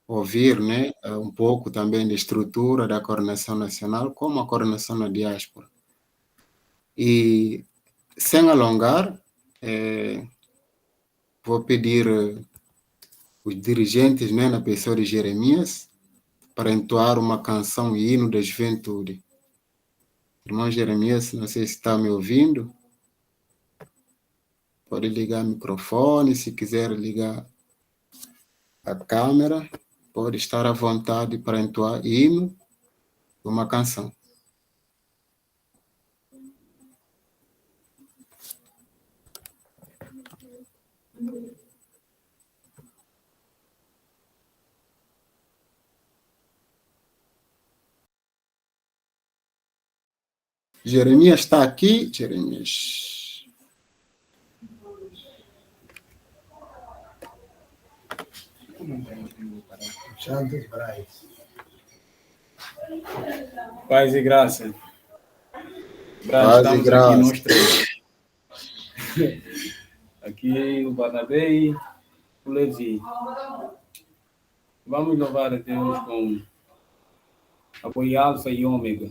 ouvir, né, um pouco também da estrutura da coordenação nacional, como a coordenação na diáspora. E, sem alongar, vou pedir os dirigentes, né, na pessoa de Jeremias, para entoar uma canção e hino da juventude. Irmão Jeremias, não sei se está me ouvindo. Pode ligar o microfone, se quiser ligar a câmera, pode estar à vontade para entoar hino de uma canção. Jeremias está aqui? Jeremias. Paz e graça. Paz e graça. Aqui nós três. Aqui o Barnabé e o Levi. Vamos louvar a Deus com apoio alfa e ômega.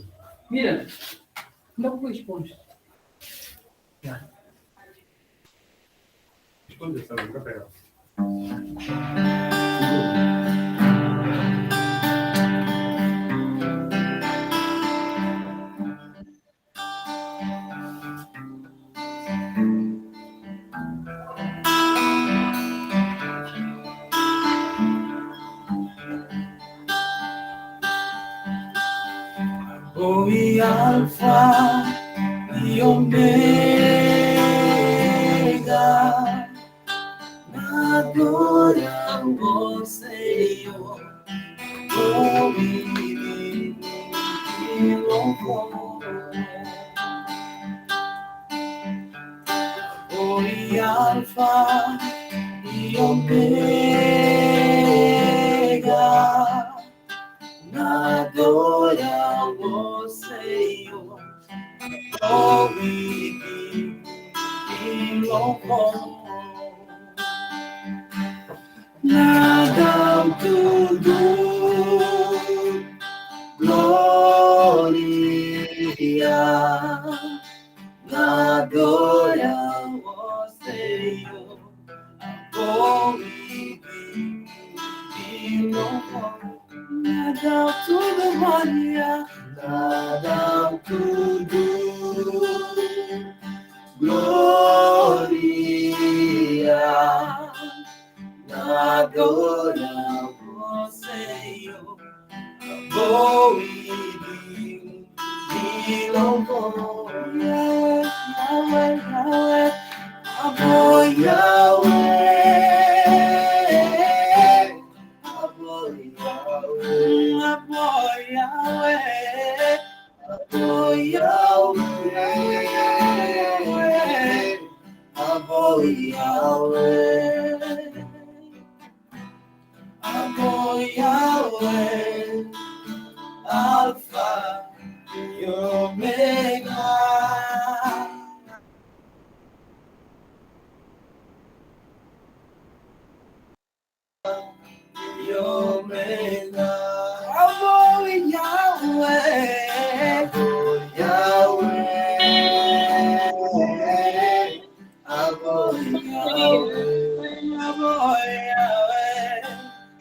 Mira, não responde. Responde essa boca, Oi, alfa e ômega, na glória ao Senhor, oi, e louvor. Oi, alfa e ômega, na glória ao Senhor, ouve e louvor. Nada tudo, glória, na glória ao Senhor, ouve e louvor. Nada tudo, glória, nada tudo, glória, na glória ao Senhor, ouve e louvor. Yahweh, Yahweh, amor, Yahweh, amor, Yahweh, amor, Yahweh, amor, Yahweh, amor, Yahweh, amor, Yahweh, Alpha e Omega. Omega, amor Yahweh, Yahweh, amor Yahweh, amor Yahweh,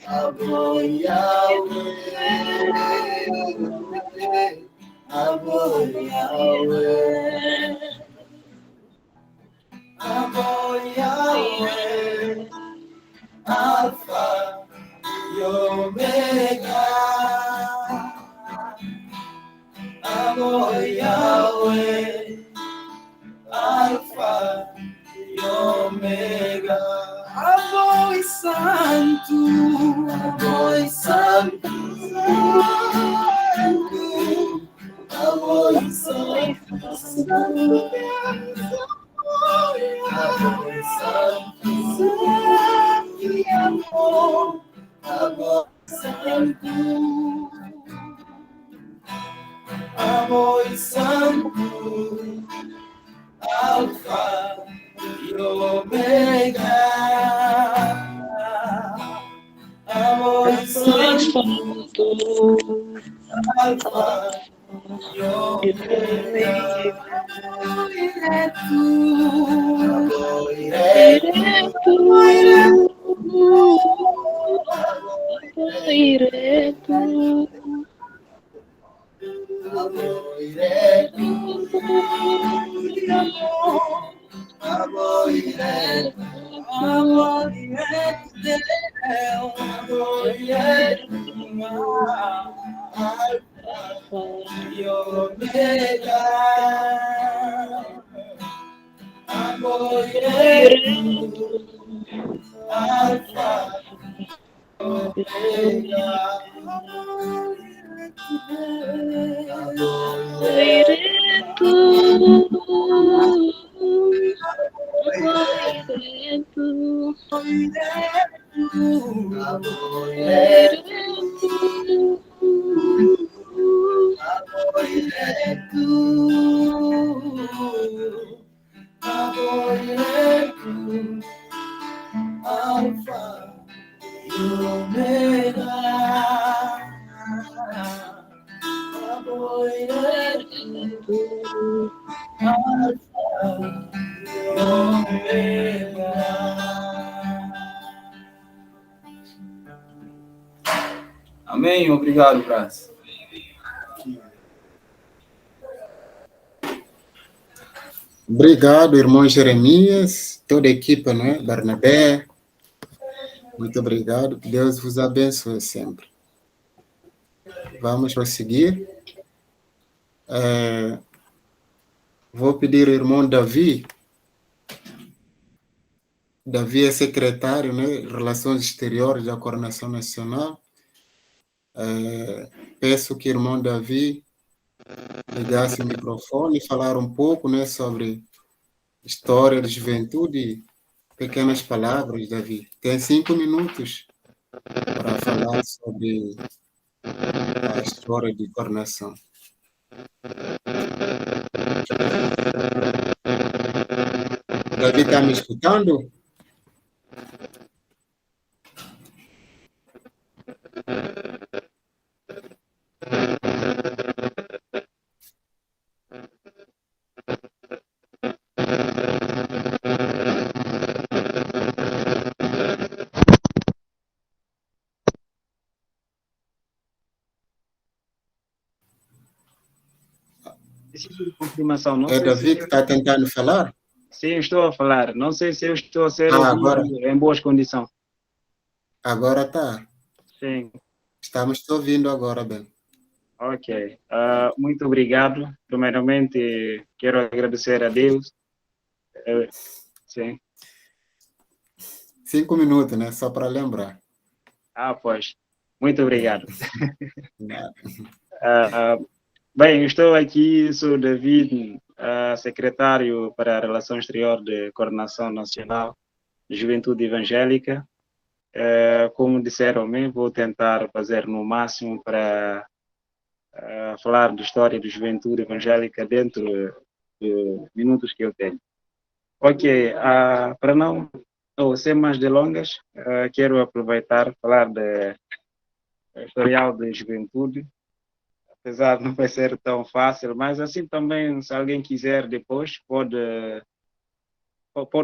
amor Yahweh, amor Yahweh, amor Yahweh, Alpha e Omega, amor Yahweh, Alpha e Omega, amor santo, amor santo, amor santo, amor santo, e amor, amor santo, amor santo, Alfa e Omega, amor Santo, Alfa e Amém. Obrigado, Brás. Obrigado, irmão Jeremias, toda a equipa, não é? Barnabé, muito obrigado, que Deus vos abençoe sempre. Vamos prosseguir. Vou pedir ao irmão Davi. Davi é secretário, né? Relações Exteriores da Coordenação Nacional. Peço que o irmão Davi ligasse o microfone e falar um pouco, né, sobre história da juventude. Pequenas palavras, Davi. Tem 5 minutos para falar sobre a história de coordenação. Davi está me escutando? Confirmação. Não É sei Davi se que está tentando falar? Sim, estou a falar. Não sei se eu estou a ser Agora ouvido em boas condições. está. Sim, Estamos te ouvindo agora, bem. ok. Muito obrigado. Primeiramente, quero agradecer a Deus. Sim. 5 minutos, né? Só para lembrar. Pois. Muito obrigado. Nada. Bem, eu estou aqui, sou David, secretário para a Relação Exterior de Coordenação Nacional de Juventude Evangélica. Como disseram, vou tentar fazer no máximo para falar da história da juventude evangélica dentro dos minutos que eu tenho. Ok, para não ser mais delongas, quero aproveitar e falar da historial da juventude, apesar de não vai ser tão fácil, mas assim também, se alguém quiser depois, pode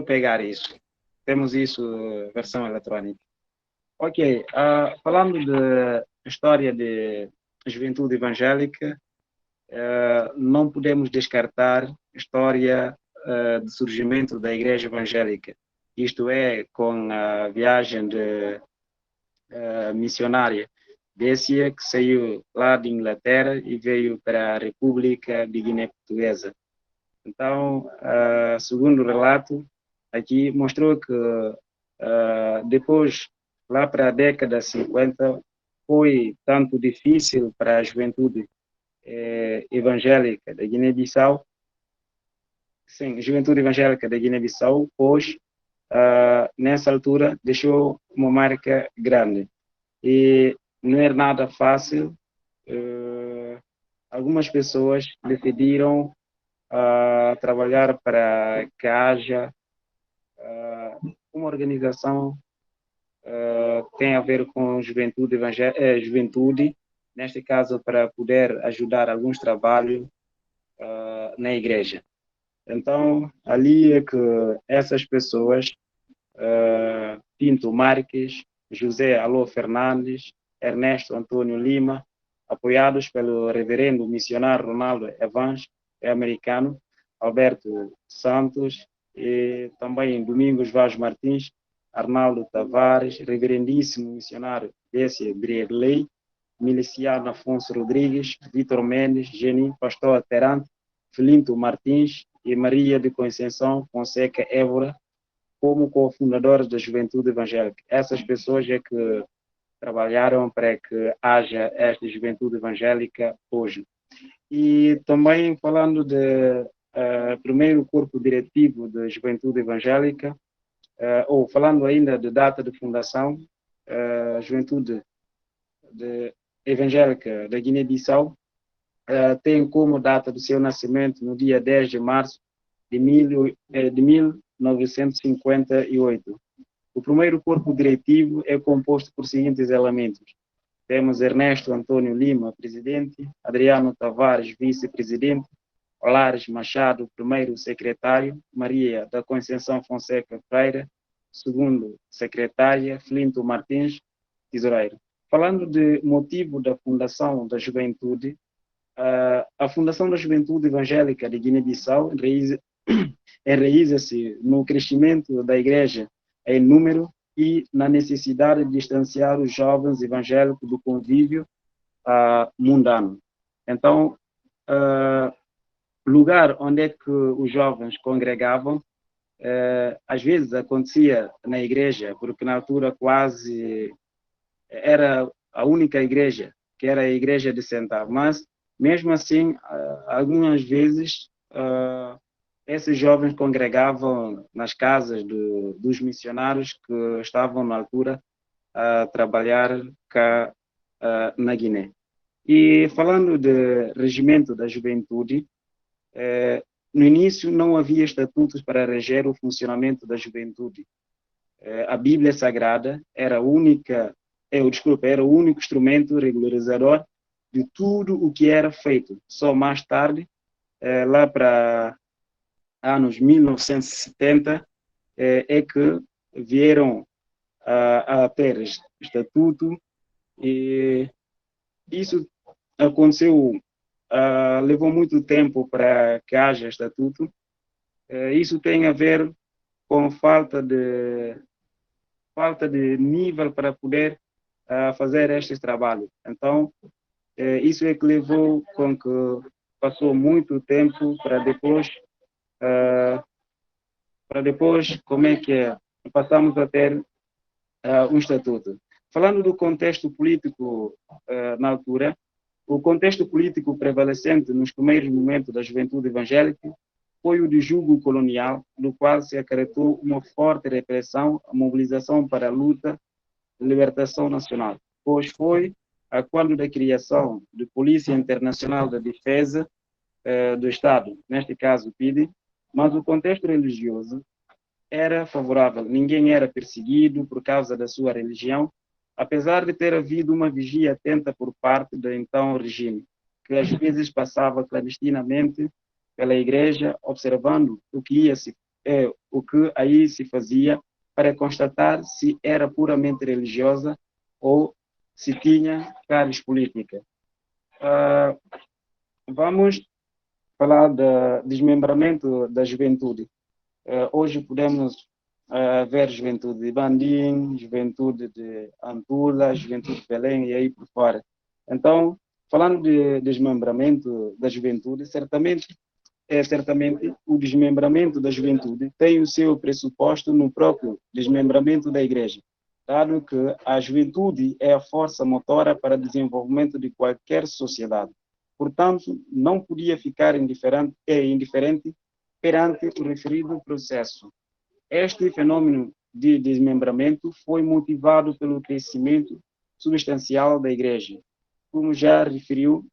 pegar isso. Temos isso, versão eletrônica. Ok, falando da história da juventude evangélica, não podemos descartar a história do surgimento da Igreja Evangélica. Isto é, com a viagem missionária Décia, que saiu lá de Inglaterra e veio para a República de Guiné Portuguesa. Então, segundo o relato, aqui mostrou que depois, lá para a década 50, foi tanto difícil para a juventude evangélica da Guiné-Bissau, sim, juventude evangélica da Guiné-Bissau, pois nessa altura deixou uma marca grande e não era nada fácil. Algumas pessoas decidiram trabalhar para que haja uma organização tem a ver com juventude, neste caso para poder ajudar alguns trabalhos na igreja. Então, ali é que essas pessoas, Pinto Marques, José Alô Fernandes, Ernesto Antônio Lima, apoiados pelo reverendo missionário Ronaldo Evans, americano, Alberto Santos, e também Domingos Vaz Martins, Arnaldo Tavares, reverendíssimo missionário Décia Brierley, miliciano Afonso Rodrigues, Vitor Mendes, Geni, pastor Terante, Filinto Martins e Maria de Conceição Fonseca Évora, como cofundadores da Juventude Evangélica. Essas pessoas é que trabalharam para que haja esta Juventude Evangélica hoje. E também falando do primeiro corpo diretivo da Juventude Evangélica, ou falando ainda de data de fundação, a Juventude Evangélica da Guiné-Bissau tem como data do seu nascimento no dia 10 de março de 1958. O primeiro corpo diretivo é composto por seguintes elementos. Temos Ernesto Antônio Lima, presidente, Adriano Tavares, vice-presidente, Olares Machado, primeiro secretário, Maria da Conceição Fonseca Freire, segundo secretária, Filinto Martins, tesoureiro. Falando de motivo da fundação da juventude, a fundação da Juventude Evangélica de Guiné-Bissau enraiza-se no crescimento da igreja em número e na necessidade de distanciar os jovens evangélicos do convívio mundano. Então, lugar onde é que os jovens congregavam, às vezes acontecia na igreja, porque na altura quase era a única igreja, que era a igreja de Centavo, mas mesmo assim, algumas vezes, esses jovens congregavam nas casas dos missionários que estavam na altura a trabalhar cá na Guiné. E falando de regimento da juventude, no início não havia estatutos para reger o funcionamento da juventude. A Bíblia Sagrada era o único instrumento regularizador de tudo o que era feito. Só mais tarde, lá para anos 1970, é que vieram a ter estatuto, e isso aconteceu, levou muito tempo para que haja estatuto. Isso tem a ver com falta de nível para poder fazer este trabalho. Então, isso é que levou com que passou muito tempo para depois, como é que é? Passamos a ter um estatuto. Falando do contexto político na altura, o contexto político prevalecente nos primeiros momentos da juventude evangélica foi o de jugo colonial, do qual se acarretou uma forte repressão, a mobilização para a luta de libertação nacional, pois foi a quando da criação da Polícia Internacional da Defesa do Estado, neste caso o PIDE, mas o contexto religioso era favorável, ninguém era perseguido por causa da sua religião, apesar de ter havido uma vigia atenta por parte do então regime, que às vezes passava clandestinamente pela igreja, observando o que aí se fazia para constatar se era puramente religiosa ou se tinha cariz política. Vamos falar do desmembramento da juventude. Hoje podemos ver juventude de Bandim, juventude de Antula, juventude de Belém e aí por fora. Então, falando de desmembramento da juventude, certamente o desmembramento da juventude tem o seu pressuposto no próprio desmembramento da igreja, dado que a juventude é a força motora para o desenvolvimento de qualquer sociedade. Portanto, não podia ficar indiferente perante o referido processo. Este fenômeno de desmembramento foi motivado pelo crescimento substancial da igreja. Como já referiu,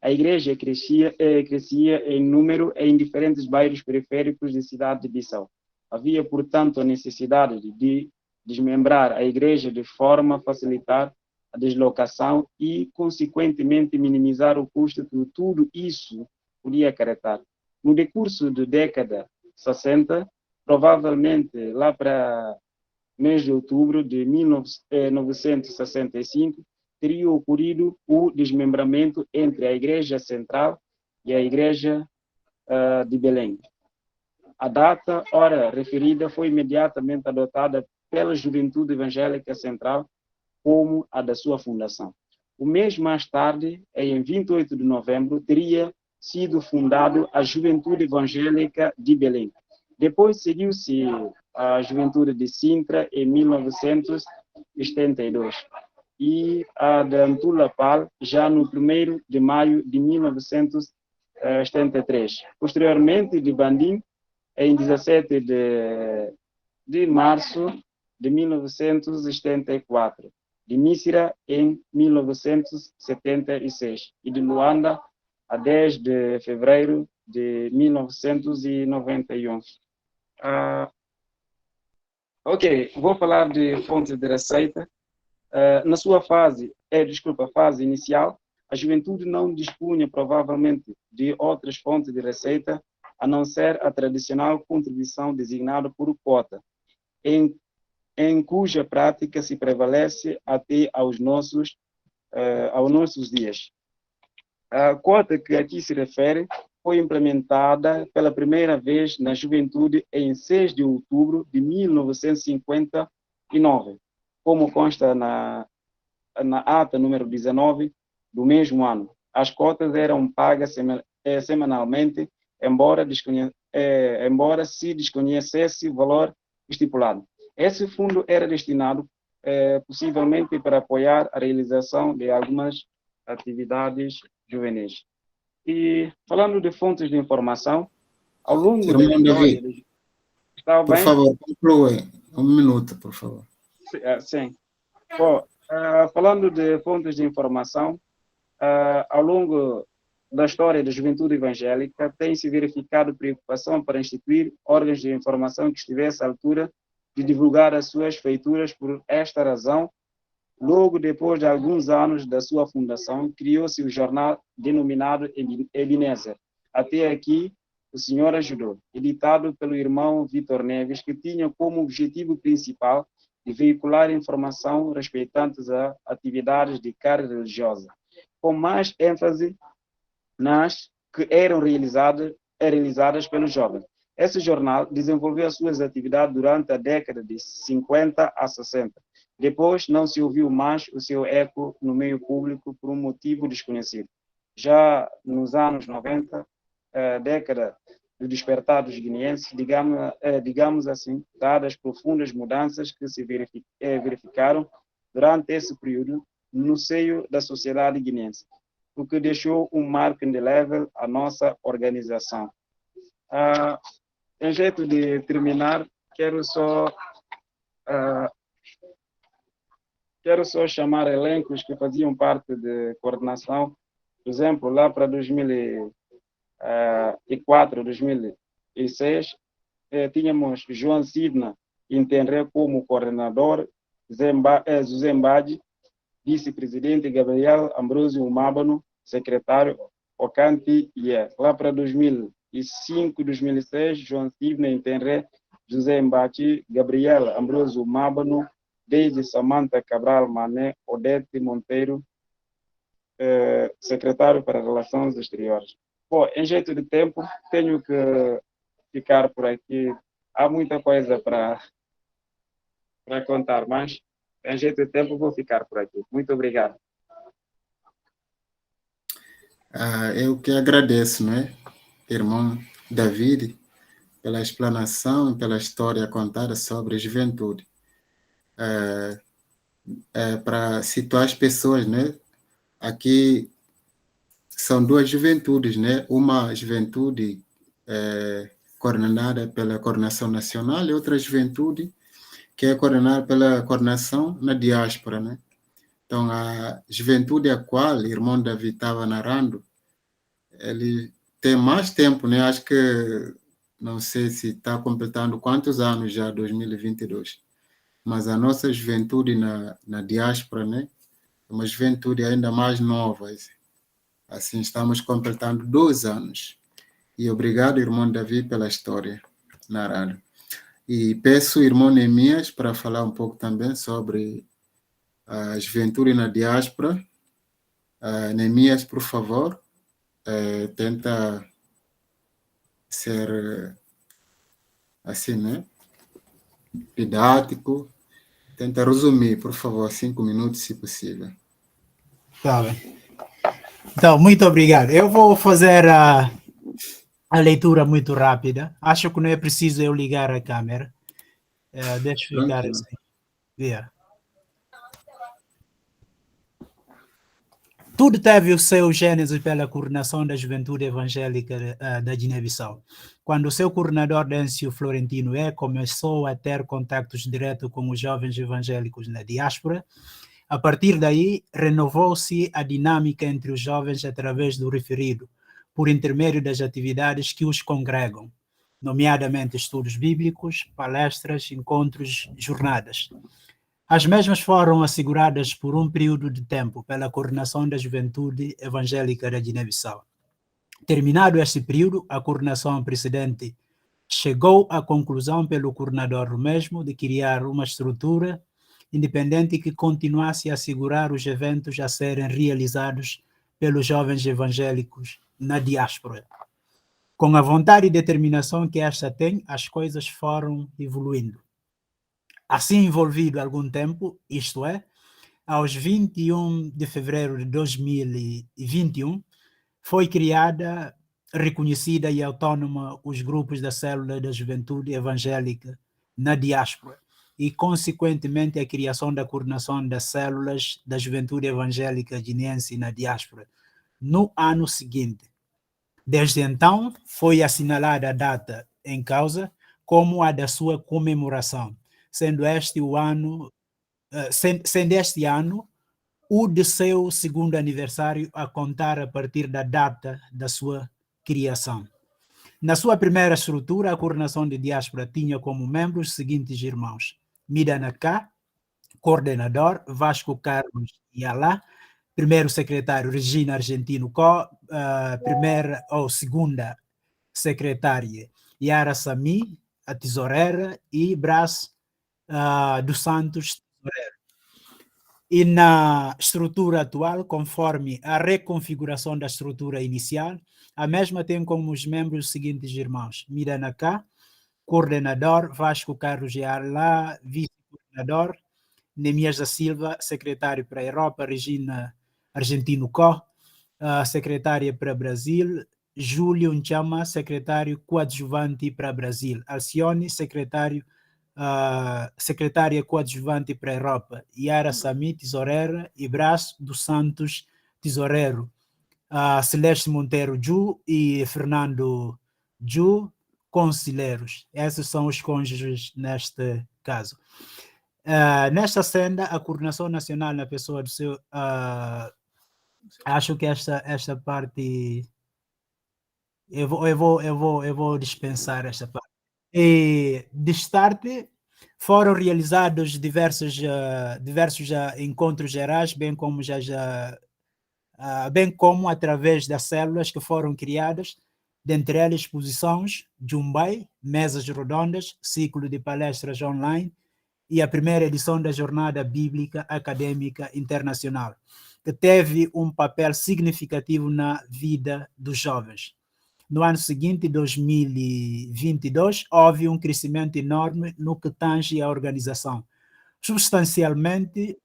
a igreja crescia em número em diferentes bairros periféricos da cidade de Bissau. Havia, portanto, a necessidade de desmembrar a igreja de forma a facilitar a deslocação e, consequentemente, minimizar o custo que tudo isso podia acarretar. No decurso da década 60, provavelmente lá para mês de outubro de 1965, teria ocorrido o desmembramento entre a Igreja Central e a Igreja de Belém. A data, ora referida, foi imediatamente adotada pela Juventude Evangélica Central como a da sua fundação. Um mês mais tarde, em 28 de novembro, teria sido fundado a Juventude Evangélica de Belém. Depois seguiu-se a Juventude de Sintra em 1972 e a de Antulapal já no 1º de maio de 1973. Posteriormente, de Bandim, em 17 de março de 1974, de Mísira em 1976 e de Luanda a 10 de fevereiro de 1991. Ok, vou falar de fontes de receita. Na sua fase inicial, a juventude não dispunha provavelmente de outras fontes de receita a não ser a tradicional contribuição designada por quota, em cuja prática se prevalece até aos nossos dias. A quota que aqui se refere foi implementada pela primeira vez na juventude em 6 de outubro de 1959, como consta na ata número 19 do mesmo ano. As cotas eram pagas semanalmente, embora se desconhecesse o valor estipulado. Esse fundo era destinado possivelmente para apoiar a realização de algumas atividades juvenis. E falando de fontes de informação, ao longo da Irmão história... David, Está por bem? favor, conclua. Um minuto, por favor. Sim. Bom, falando de fontes de informação, ao longo da história da juventude evangélica, tem-se verificado preocupação para instituir órgãos de informação que estivessem à altura de divulgar as suas feituras. Por esta razão, logo depois de alguns anos da sua fundação, criou-se o jornal denominado Ebenezer. Até aqui, o Senhor ajudou, editado pelo irmão Vitor Neves, que tinha como objetivo principal de veicular informação respeitantes a atividades de carga religiosa, com mais ênfase nas que eram realizadas pelos jovens. Esse jornal desenvolveu as suas atividades durante a década de 50 a 60. Depois, não se ouviu mais o seu eco no meio público por um motivo desconhecido. Já nos anos 90, década do despertar dos guineenses, digamos assim, dadas profundas mudanças que se verificaram durante esse período no seio da sociedade guineense, o que deixou um marco indelével à nossa organização. Em jeito de terminar, quero só chamar elencos que faziam parte de coordenação. Por exemplo, lá para 2004, 2006, tínhamos João Sidna Intenre como coordenador, José Mbadi, vice-presidente, Gabriel Ambrosio Mábano, secretário, Ocanti Lá para 2005, 2006, João Sidna Intenre, José Mbati, Gabriel Ambrosio Mábano, desde Samantha Cabral Mané, Odete Monteiro, secretário para Relações Exteriores. Bom, em jeito de tempo, tenho que ficar por aqui. Há muita coisa para contar, mas em jeito de tempo vou ficar por aqui. Muito obrigado. Eu que agradeço, né, irmão David, pela explanação e pela história contada sobre a juventude. Para situar as pessoas, né, aqui são duas juventudes, né, uma juventude coordenada pela Coordenação Nacional e outra juventude que é coordenada pela Coordenação na Diáspora, né. Então, a juventude a qual o irmão David estava narrando, ele tem mais tempo, né, acho que não sei se está completando quantos anos já, 2022, mas a nossa juventude na diáspora, né, é uma juventude ainda mais nova. Assim, estamos completando 2 anos. E obrigado, irmão Davi, pela história narrada. E peço o irmão Neemias para falar um pouco também sobre a juventude na diáspora. Neemias, por favor, tenta ser assim, né? Didático. Tenta resumir, por favor, 5 minutos, se possível. Tá bem. Então, muito obrigado. Eu vou fazer a leitura muito rápida. Acho que não é preciso eu ligar a câmera. Deixa eu ficar assim. Yeah. Tudo teve o seu gênese pela coordenação da juventude evangélica da Guiné-Bissau. Quando o seu coordenador, Dêncio Florentino começou a ter contactos diretos com os jovens evangélicos na diáspora, a partir daí renovou-se a dinâmica entre os jovens através do referido, por intermédio das atividades que os congregam, nomeadamente estudos bíblicos, palestras, encontros, jornadas. As mesmas foram asseguradas por um período de tempo pela coordenação da juventude evangélica da Guiné-Bissau. Terminado este período, a coordenação precedente chegou à conclusão pelo coordenador mesmo de criar uma estrutura independente que continuasse a assegurar os eventos a serem realizados pelos jovens evangélicos na diáspora. Com a vontade e determinação que esta tem, as coisas foram evoluindo. Assim envolvido algum tempo, isto é, aos 21 de fevereiro de 2021, foi criada, reconhecida e autônoma os grupos da Célula da Juventude Evangélica na diáspora e, consequentemente, a criação da coordenação das Células da Juventude Evangélica Guineense na diáspora no ano seguinte. Desde então, foi assinalada a data em causa como a da sua comemoração, sendo este ano o de seu segundo aniversário a contar a partir da data da sua criação. Na sua primeira estrutura, a coordenação de diáspora tinha como membros os seguintes irmãos: Midanaká, coordenador, Vasco Carlos Yalá, primeiro secretário, Regina Argentino Có, primeira ou segunda secretária, Yara Sami, a tesoureira, e Brás dos Santos, tesoureiro. E na estrutura atual, conforme a reconfiguração da estrutura inicial, a mesma tem como os membros os seguintes irmãos: Miranaká, coordenador, Vasco Carlos Yalá, vice-coordenador, Neemias da Silva, secretário para a Europa, Regina Argentino Có, secretária para Brasil, Júlio Nchama, secretário coadjuvante para Brasil, Alcione, secretária coadjuvante para a Europa, Yara Sami, tesoureira, e Brás dos Santos, tesoureiro, Celeste Monteiro Ju e Fernando Ju, conselheiros. Esses são os cônjuges neste caso. Nesta senda, a coordenação nacional na pessoa do seu... acho que esta parte... Eu vou dispensar esta parte. E de start foram realizados diversos encontros gerais, bem como através das células que foram criadas, dentre elas exposições, Jumbai, mesas redondas, ciclo de palestras online e a primeira edição da Jornada Bíblica Acadêmica Internacional, que teve um papel significativo na vida dos jovens. No ano seguinte, 2022, houve um crescimento enorme no que tange à organização, substancialmente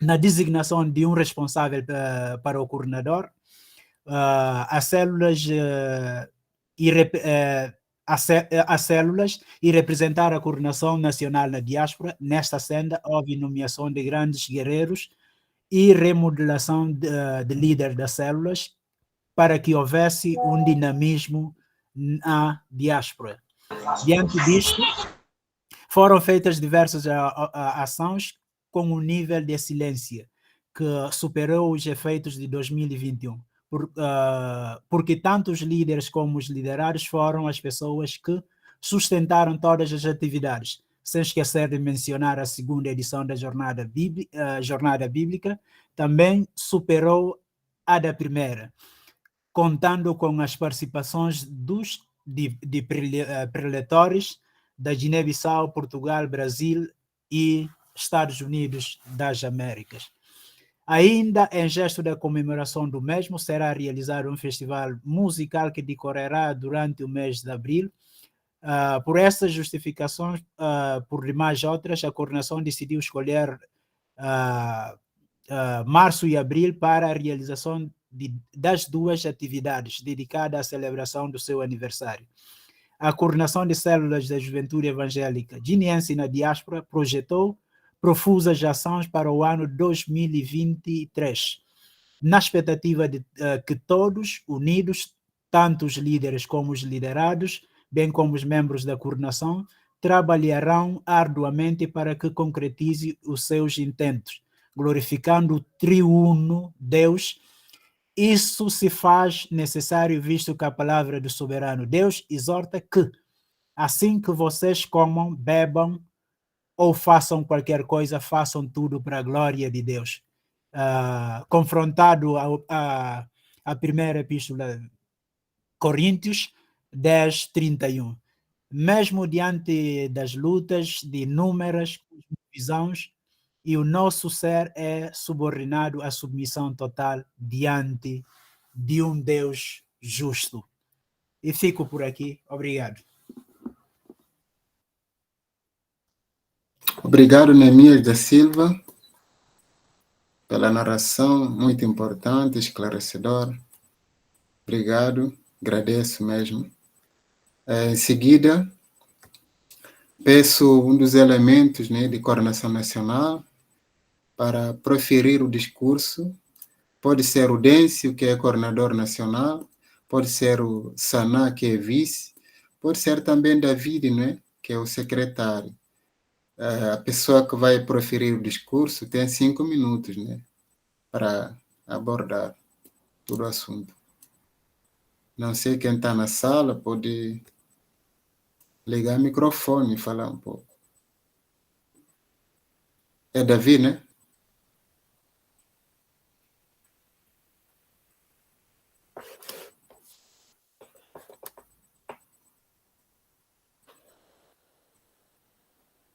na designação de um responsável para o coordenador, as células e representar a coordenação nacional na diáspora. Nesta senda, houve nomeação de grandes guerreiros e remodelação de líderes das células, para que houvesse um dinamismo na diáspora. Diante disto, foram feitas diversas ações com um nível de excelência que superou os efeitos de 2021. porque tanto os líderes como os liderados foram as pessoas que sustentaram todas as atividades, sem esquecer de mencionar a segunda edição da Jornada Bíblica, também superou a da primeira, contando com as participações de preletores da Guiné-Bissau, Portugal, Brasil e Estados Unidos das Américas. Ainda em gesto da comemoração do mesmo, será realizado um festival musical que decorrerá durante o mês de abril. Por essas justificações, por demais outras, a coordenação decidiu escolher março e abril para a realização das duas atividades dedicadas à celebração do seu aniversário. A coordenação de células da Juventude Evangélica Guineense na Diáspora projetou profusas ações para o ano 2023, na expectativa de que todos unidos, tanto os líderes como os liderados, bem como os membros da coordenação, trabalharão arduamente para que concretize os seus intentos, glorificando o triuno Deus. Isso se faz necessário, visto que a palavra do soberano Deus exorta que, assim que vocês comam, bebam ou façam qualquer coisa, façam tudo para a glória de Deus. Confrontado a primeira epístola Coríntios 10:31. Mesmo diante das lutas de inúmeras visões, e o nosso ser é subordinado à submissão total diante de um Deus justo. E fico por aqui. Obrigado. Obrigado, Neemias da Silva, pela narração muito importante, esclarecedora. Obrigado, agradeço mesmo. Em seguida, peço um dos elementos, né, de coordenação nacional para proferir o discurso. Pode ser o Dêncio, que é coordenador nacional, pode ser o Saná, que é vice, pode ser também David, né, que é o secretário. A pessoa que vai proferir o discurso tem 5 minutos, né, para abordar todo o assunto. Não sei quem está na sala, pode ligar o microfone e falar um pouco. É Davi, né?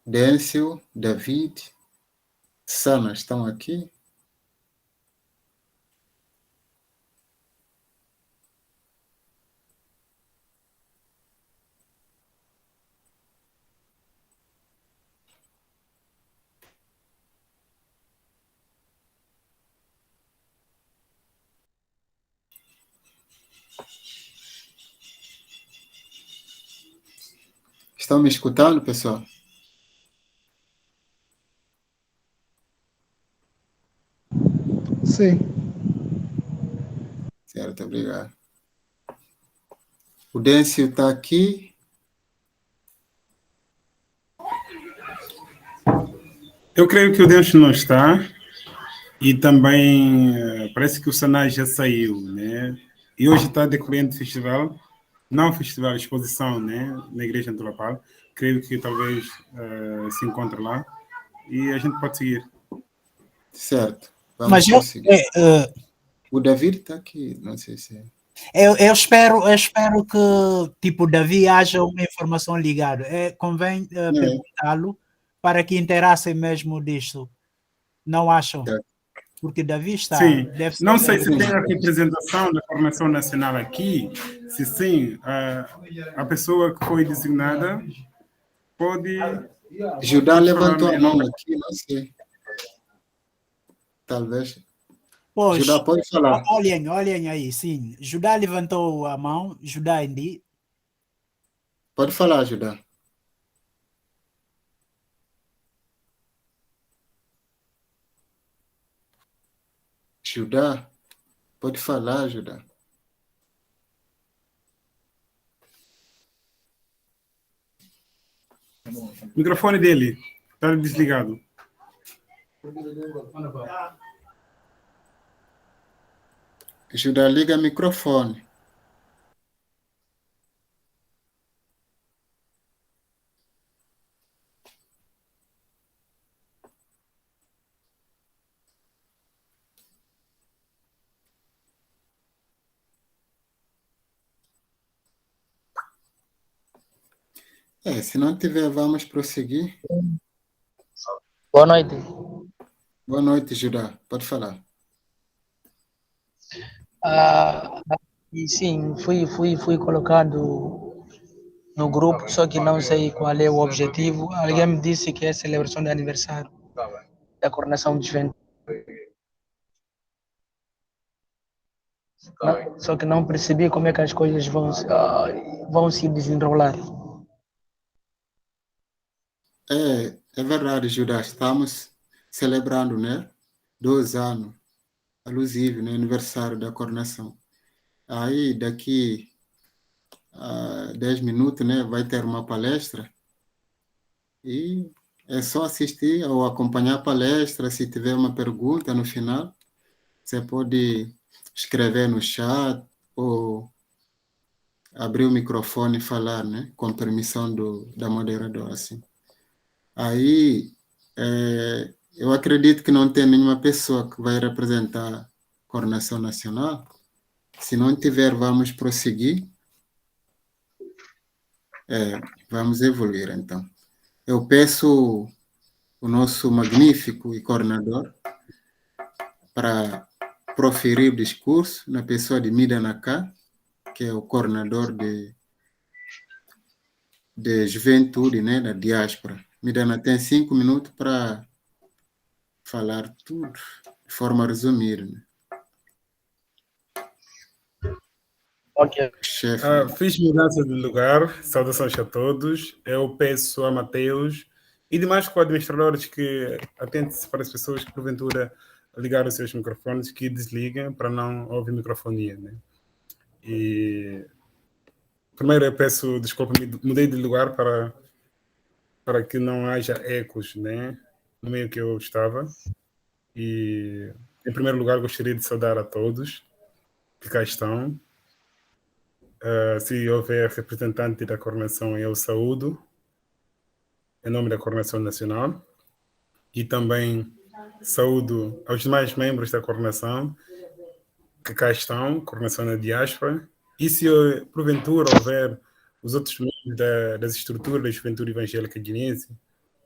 Dêncio, David, Sana estão aqui? Estão me escutando, pessoal? Sim. Certo, obrigado. O Dêncio está aqui. Eu creio que o Dêncio não está. E também parece que o Sanai já saiu, né? E hoje está decorrendo festival, não festival, exposição, né? Na Igreja Antolapal. Creio que talvez se encontre lá. E a gente pode seguir. Certo. Vamos Mas prosseguir. O David está aqui, não sei se é. Eu espero que, tipo, Davi haja uma informação ligada. Convém perguntá-lo para que interassem mesmo disto. Não acham? Porque Davi está... Sim. Não sei se tem a representação da Formação Nacional aqui. Se sim, a pessoa que foi designada pode... Judá levantou a mão aqui, não sei. Talvez... Pois, Judá, pode falar. Olhem aí, sim. Judá levantou a mão. Judá Indi. Pode falar, Judá. Judá, pode falar, Judá. O microfone dele está desligado. Judá, liga microfone. Se não tiver, vamos prosseguir. Boa noite. Boa noite, Judá. Pode falar. E sim, fui colocado no grupo, só que não sei qual é o objetivo. Alguém me disse que é a celebração de aniversário da Coordenação de Juventude. Só que não percebi como é que as coisas vão se desenrolar. É verdade, Judá. Estamos celebrando, né? 2 anos, alusivo, né? Aniversário da coordenação. Aí, daqui a 10 minutos, né? Vai ter uma palestra e é só assistir ou acompanhar a palestra. Se tiver uma pergunta no final, você pode escrever no chat ou abrir o microfone e falar, né? Com permissão da moderadora, assim. Aí, eu acredito que não tem nenhuma pessoa que vai representar a coordenação nacional. Se não tiver, vamos prosseguir. Vamos evoluir, então. Eu peço o nosso magnífico e coordenador para proferir o discurso na pessoa de Mida Naká, que é o coordenador de juventude, né, da diáspora. Midana tem 5 minutos para falar tudo de forma resumida. Né? Ok. Chefe. Fiz mudança de lugar, saudações a todos. Eu peço a Mateus e demais co-administradores que atentem-se para as pessoas que porventura ligaram os seus microfones, que desliguem para não ouvir microfonia. Né? E primeiro eu peço desculpa, mudei de lugar para que não haja ecos, né? No meio que eu estava. E em primeiro lugar gostaria de saudar a todos que cá estão. Se houver representante da coordenação, eu saúdo em nome da coordenação nacional e também saúdo aos demais membros da coordenação que cá estão, coordenação na diáspora, e se porventura houver os outros membros das estruturas da Juventude Evangélica Guineense,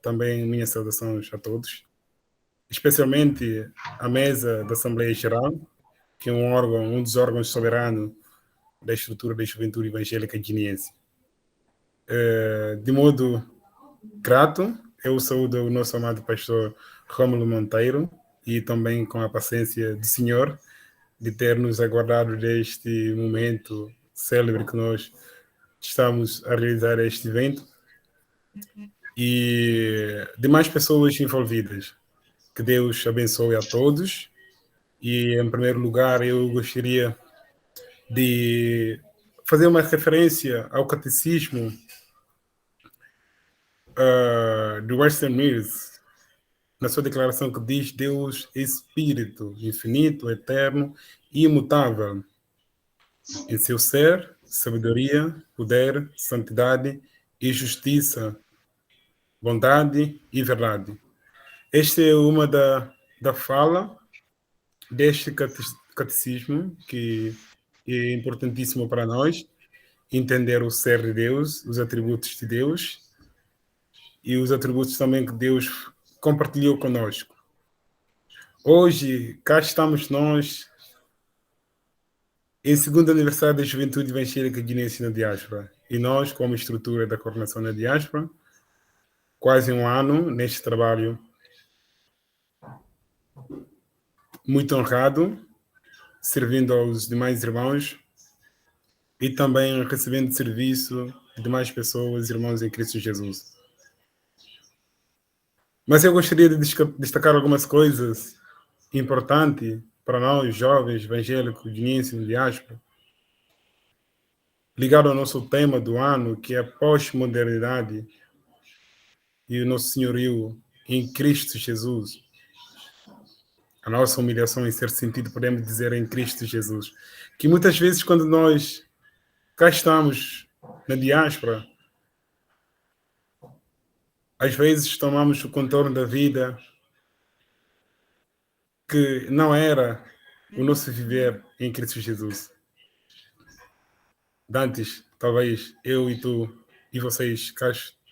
também minhas saudações a todos, especialmente a mesa da Assembleia Geral, que é um dos órgãos soberanos da estrutura da Juventude Evangélica Guineense. De modo grato, eu saúdo o nosso amado pastor Rômulo Monteiro e também com a paciência do Senhor de ter nos aguardado deste momento célebre que nós estamos a realizar este evento e demais pessoas envolvidas. Que Deus abençoe a todos e, em primeiro lugar, eu gostaria de fazer uma referência ao catecismo do Western Mills, na sua declaração que diz: Deus é Espírito, infinito, eterno e imutável, em seu ser, sabedoria, poder, santidade e justiça, bondade e verdade. Esta é uma da fala deste catecismo que é importantíssimo para nós, entender o ser de Deus, os atributos de Deus e os atributos também que Deus compartilhou conosco. Hoje, cá estamos nós em segundo aniversário da Juventude Evangélica Guineense na Diáspora. E nós, como estrutura da coordenação na Diáspora, quase um ano neste trabalho muito honrado, servindo aos demais irmãos e também recebendo serviço de demais pessoas, irmãos em Cristo Jesus. Mas eu gostaria de destacar algumas coisas importantes para nós, jovens, evangélicos, guineenses e diáspora, ligado ao nosso tema do ano, que é a pós-modernidade e o nosso senhorio em Cristo Jesus. A nossa humilhação, em certo sentido, podemos dizer, em Cristo Jesus. Que muitas vezes, quando nós cá estamos na diáspora, às vezes tomamos o contorno da vida que não era o nosso viver em Cristo Jesus. Dantes, talvez eu e tu e vocês,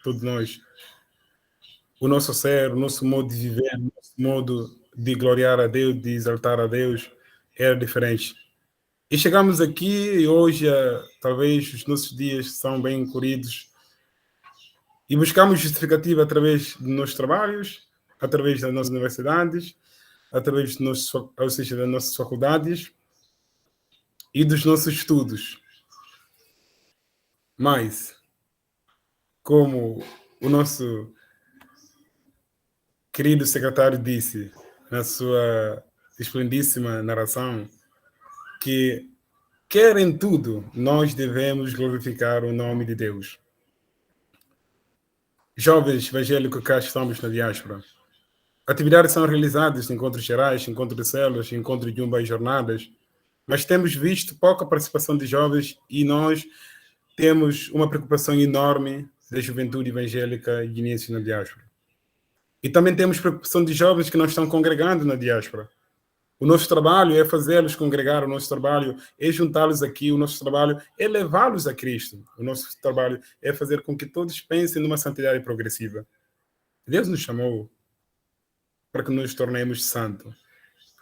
todos nós, o nosso ser, o nosso modo de viver, o nosso modo de gloriar a Deus, de exaltar a Deus, era diferente. E chegamos aqui e hoje, talvez os nossos dias são bem corridos e buscamos justificativa através dos nossos trabalhos, através das nossas universidades, através ou seja, das nossas faculdades e dos nossos estudos. Mas, como o nosso querido secretário disse na sua esplendíssima narração, que quer em tudo nós devemos glorificar o nome de Deus. Jovens evangélicos que cá estamos na diáspora, atividades são realizadas, encontros gerais, encontros de células, encontros de e jornadas, mas temos visto pouca participação de jovens e nós temos uma preocupação enorme da juventude evangélica guineense na diáspora. E também temos preocupação de jovens que não estão congregando na diáspora. O nosso trabalho é fazê-los congregar, o nosso trabalho é juntá-los aqui, o nosso trabalho é levá-los a Cristo. O nosso trabalho é fazer com que todos pensem numa santidade progressiva. Deus nos chamou para que nos tornemos santos,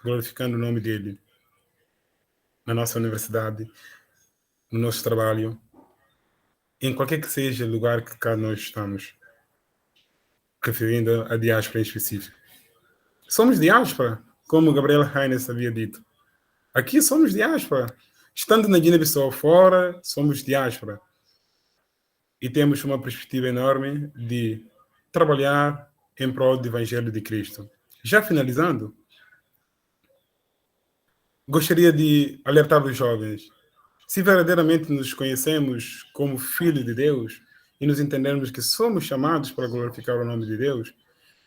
glorificando o nome dele na nossa universidade, no nosso trabalho, em qualquer que seja o lugar que cá nós estamos, referindo à diáspora em específico. Somos diáspora, como Gabriel Reines havia dito. Aqui somos diáspora. Estando na Guiné-Bissau fora, somos diáspora. E temos uma perspectiva enorme de trabalhar em prol do Evangelho de Cristo. Já finalizando, gostaria de alertar os jovens. Se verdadeiramente nos conhecemos como filhos de Deus e nos entendermos que somos chamados para glorificar o nome de Deus,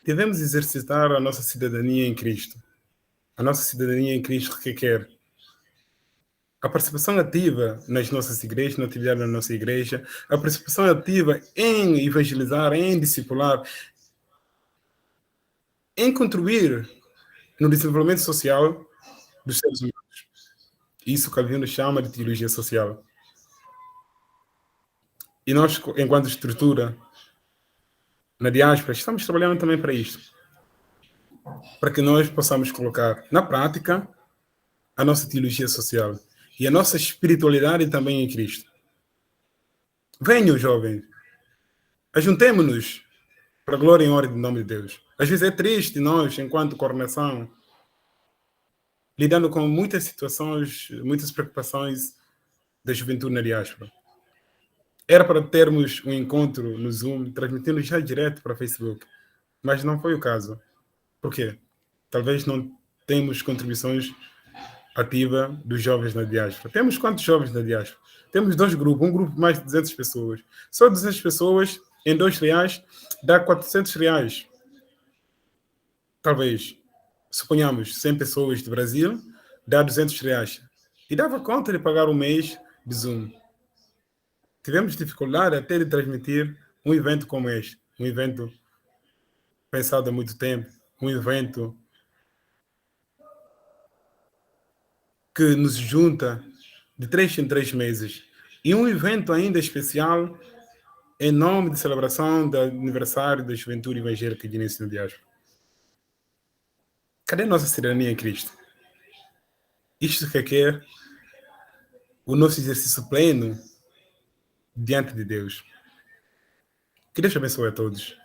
devemos exercitar a nossa cidadania em Cristo. A nossa cidadania em Cristo requer a participação ativa nas nossas igrejas, na atividade da nossa igreja, a participação ativa em evangelizar, em discipular, em contribuir no desenvolvimento social dos seres humanos. Isso que Calvino chama de teologia social. E nós, enquanto estrutura, na diáspora, estamos trabalhando também para isto. Para que nós possamos colocar na prática a nossa teologia social e a nossa espiritualidade também em Cristo. Venham, jovens, ajuntemo-nos para a glória e honra do nome de Deus. Às vezes é triste nós, enquanto coordenação, lidando com muitas situações, muitas preocupações da juventude na diáspora. Era para termos um encontro no Zoom, transmitindo já direto para o Facebook, mas não foi o caso. Por quê? Talvez não temos contribuições ativas dos jovens na diáspora. Temos quantos jovens na diáspora? Temos 2 grupos, um grupo mais de 200 pessoas. Só 200 pessoas em R$2 dá R$400. Talvez, suponhamos, 100 pessoas do Brasil, dá R$200. E dava conta de pagar um mês de Zoom. Tivemos dificuldade até de transmitir um evento como este. Um evento pensado há muito tempo. Um evento que nos junta de 3 em 3 meses. E um evento ainda especial em nome de celebração do aniversário da Juventude Evangélica Guineense na Diáspora. Cadê nossa cidadania em Cristo? Isto requer o nosso exercício pleno diante de Deus. Que Deus abençoe a todos.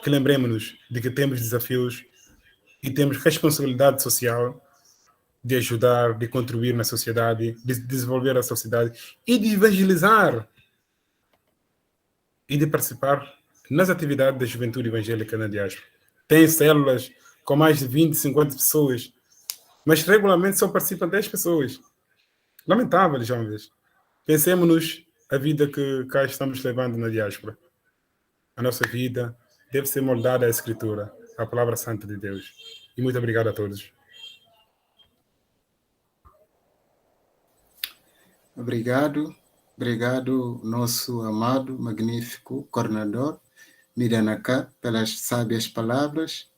Que lembremos-nos de que temos desafios e temos responsabilidade social de ajudar, de contribuir na sociedade, de desenvolver a sociedade e de evangelizar e de participar nas atividades da juventude evangélica na diáspora. Tem células com mais de 20, 50 pessoas, mas regularmente só participam 10 pessoas. Lamentável, jovens. Pensemos-nos a vida que cá estamos levando na diáspora. A nossa vida deve ser moldada à Escritura, à Palavra Santa de Deus. E muito obrigado a todos. Obrigado. Obrigado, nosso amado, magnífico coordenador, Miranaka, pelas sábias palavras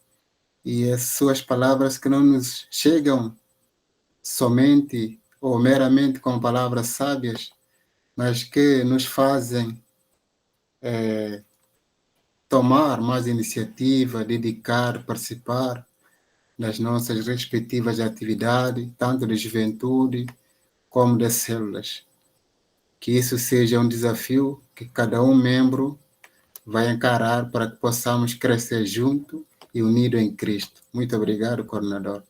e as suas palavras que não nos chegam somente ou meramente com palavras sábias, mas que nos fazem tomar mais iniciativa, dedicar, participar nas nossas respectivas atividades, tanto de juventude como das células. Que isso seja um desafio que cada um membro vai encarar para que possamos crescer junto e unido em Cristo. Muito obrigado, coordenador.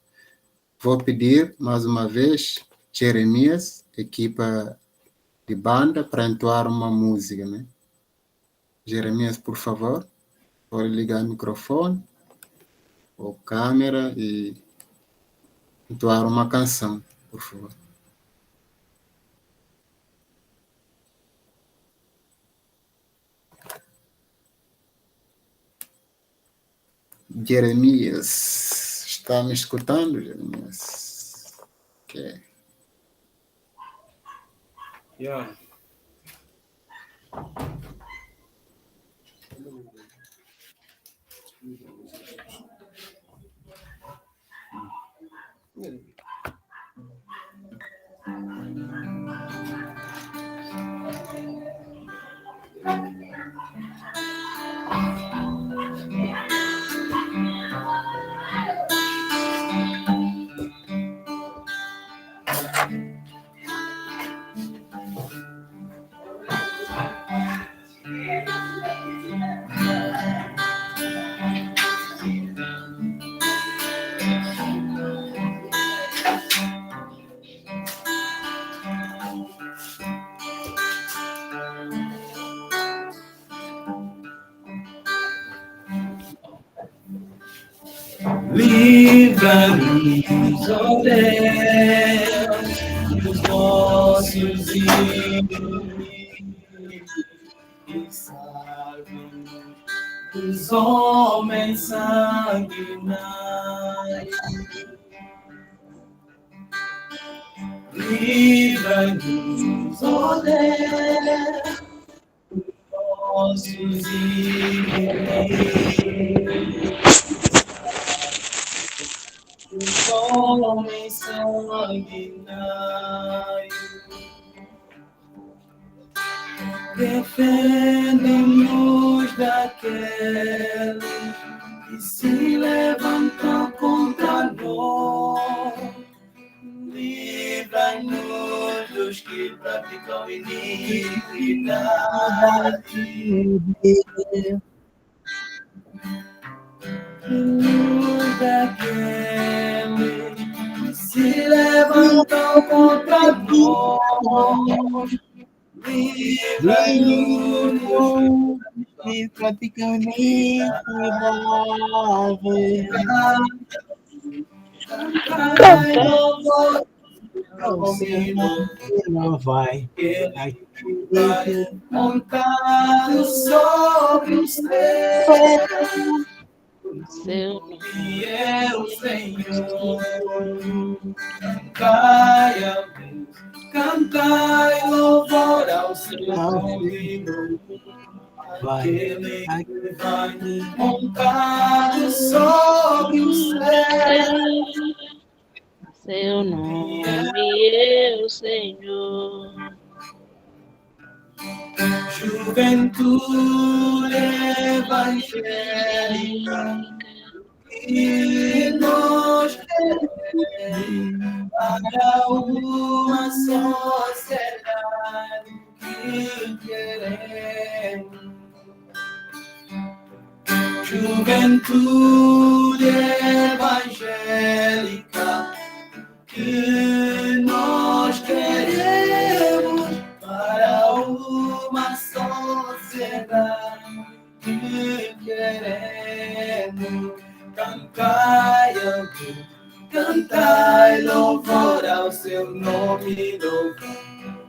Vou pedir, mais uma vez, Jeremias, equipa de banda, para entoar uma música, né? Jeremias, por favor, pode ligar o microfone ou câmera e entoar uma canção, por favor. Jeremias, está me escutando, Jeremias? Ok. Yeah. Livra-nos, ó Deus, dos nossos inimigos e salva-nos dos homens sanguinários. Livra-nos, ó Deus, dos nossos inimigos. Os homens sanguinários, defende-nos daqueles que se levantam contra nós, livra-nos dos que praticam iniquidade. Daqueles que se levantam contra nós, livra-nos que praticam iniquidade. Não vai. Montado sobre o céu, Seu e eu, Senhor, cantai a Deus, cantai louvor ao seu nome, aquele que vai montado sobre o céu. seu nome, eu, Senhor. Juventude evangélica, e nós queremos para uma sociedade que queremos. Juventude evangélica, que nós queremos para uma sociedade que queremos. Cantai a Deus, cantai louvor ao seu nome, louvor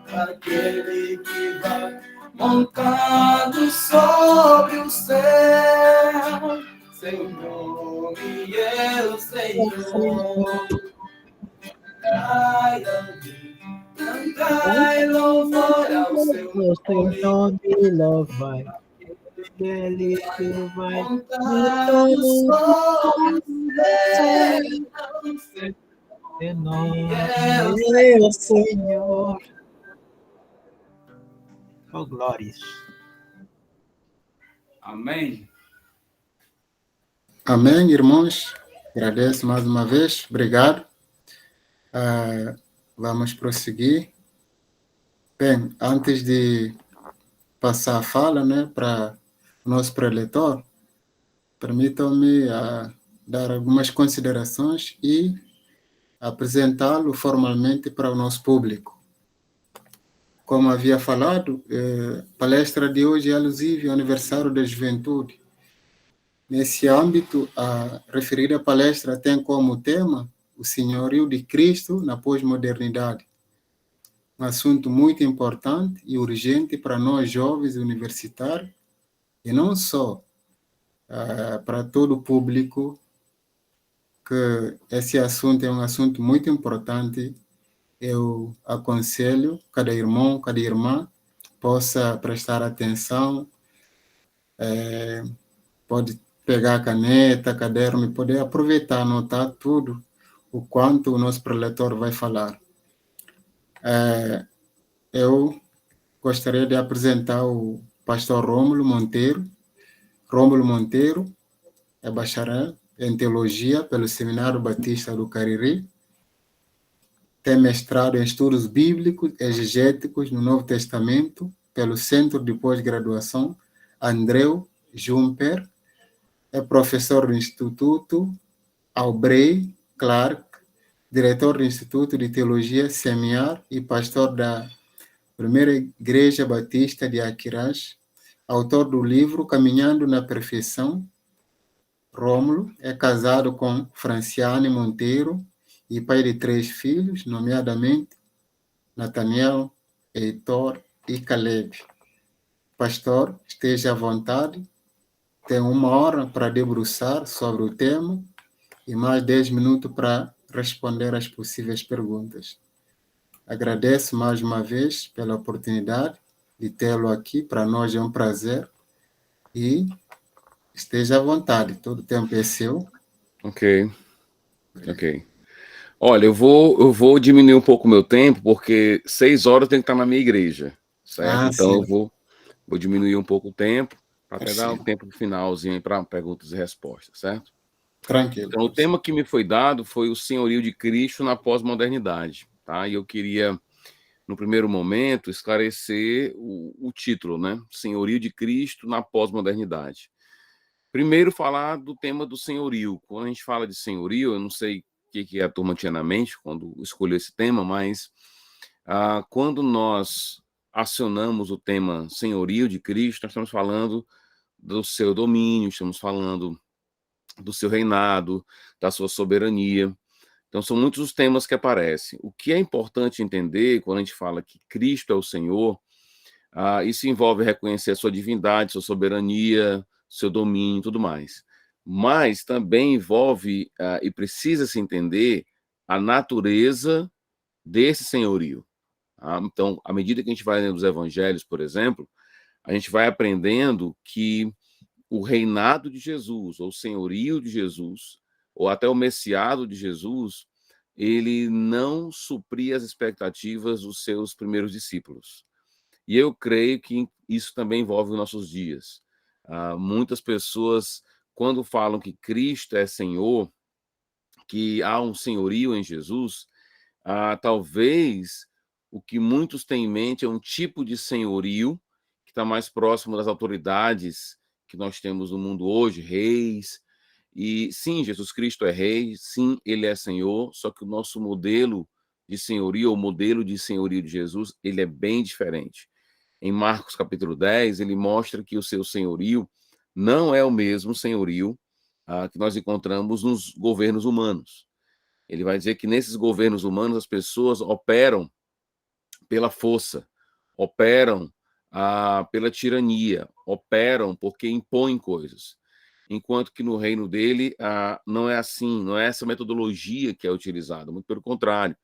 aquele que vai montado sobre o céu. Seu nome é o Senhor. Cantai a Deus, Cantai louvor ao seu nome. nome louvai, ele que vai Contar os povos de nome, é meu Senhor. Oh, glórias. Amém. Amém, irmãos. Agradeço mais uma vez. Obrigado. Vamos prosseguir. Bem, antes de passar a fala, né, para o nosso preletor, permitam-me dar algumas considerações e apresentá-lo formalmente para o nosso público. Como havia falado, a palestra de hoje é alusiva ao aniversário da juventude. Nesse âmbito, a referida palestra tem como tema o senhorio de Cristo na pós-modernidade. Um assunto muito importante e urgente para nós jovens universitários, e não só para todo o público, que esse assunto é um assunto muito importante. Eu aconselho cada irmão, cada irmã possa prestar atenção, pode pegar a caneta, caderno e poder aproveitar, anotar tudo o quanto o nosso preletor vai falar. Eu gostaria de apresentar o pastor Rômulo Monteiro. Rômulo Monteiro é bacharel em teologia pelo Seminário Batista do Cariri, tem mestrado em estudos bíblicos exegéticos no Novo Testamento pelo Centro de Pós-Graduação Andreu Jumper, é professor do Instituto Aubrey Clark, diretor do Instituto de Teologia Semiar e pastor da Primeira Igreja Batista de Aquiraz, autor do livro Caminhando na Perfeição. Rômulo é casado com Franciane Monteiro e pai de 3 filhos, nomeadamente Nathaniel, Heitor e Caleb. Pastor, esteja à vontade, tem 1 hora para debruçar sobre o tema e mais 10 minutos para responder às possíveis perguntas. Agradeço mais uma vez pela oportunidade de tê-lo aqui, para nós é um prazer, e esteja à vontade, todo o tempo é seu. Ok. Olha, eu vou diminuir um pouco o meu tempo, porque 6 horas eu tenho que estar na minha igreja, certo? Então sim. eu vou diminuir um pouco o tempo, para até dar um tempo no finalzinho para perguntas e respostas, certo? Tranquilo. Então, o tema que me foi dado foi o senhorio de Cristo na pós-modernidade, tá? E eu queria, no primeiro momento, esclarecer o título, né? Senhorio de Cristo na pós-modernidade. Primeiro, falar do tema do senhorio. Quando a gente fala de senhorio, eu não sei o que a turma tinha na mente quando escolheu esse tema, mas quando nós acionamos o tema senhorio de Cristo, nós estamos falando do seu domínio, estamos falando do seu reinado, da sua soberania. Então, são muitos os temas que aparecem. O que é importante entender quando a gente fala que Cristo é o Senhor, isso envolve reconhecer a sua divindade, sua soberania, seu domínio e tudo mais. Mas também envolve, e precisa se entender, a natureza desse senhorio. Então, à medida que a gente vai lendo os evangelhos, por exemplo, a gente vai aprendendo que o reinado de Jesus, ou o senhorio de Jesus, ou até o messiado de Jesus, ele não supria as expectativas dos seus primeiros discípulos. E eu creio que isso também envolve os nossos dias. Muitas pessoas, quando falam que Cristo é Senhor, que há um senhorio em Jesus, talvez o que muitos têm em mente é um tipo de senhorio que está mais próximo das autoridades que nós temos no mundo hoje, reis. E sim, Jesus Cristo é rei, sim, ele é Senhor, só que o nosso modelo de senhorio, o modelo de senhorio de Jesus, ele é bem diferente. Em Marcos capítulo 10, ele mostra que o seu senhorio não é o mesmo senhorio que nós encontramos nos governos humanos. Ele vai dizer que nesses governos humanos as pessoas operam pela força, operam pela tirania, operam porque impõem coisas. Enquanto que no reino dele não é assim, não é essa metodologia que é utilizada, muito pelo contrário.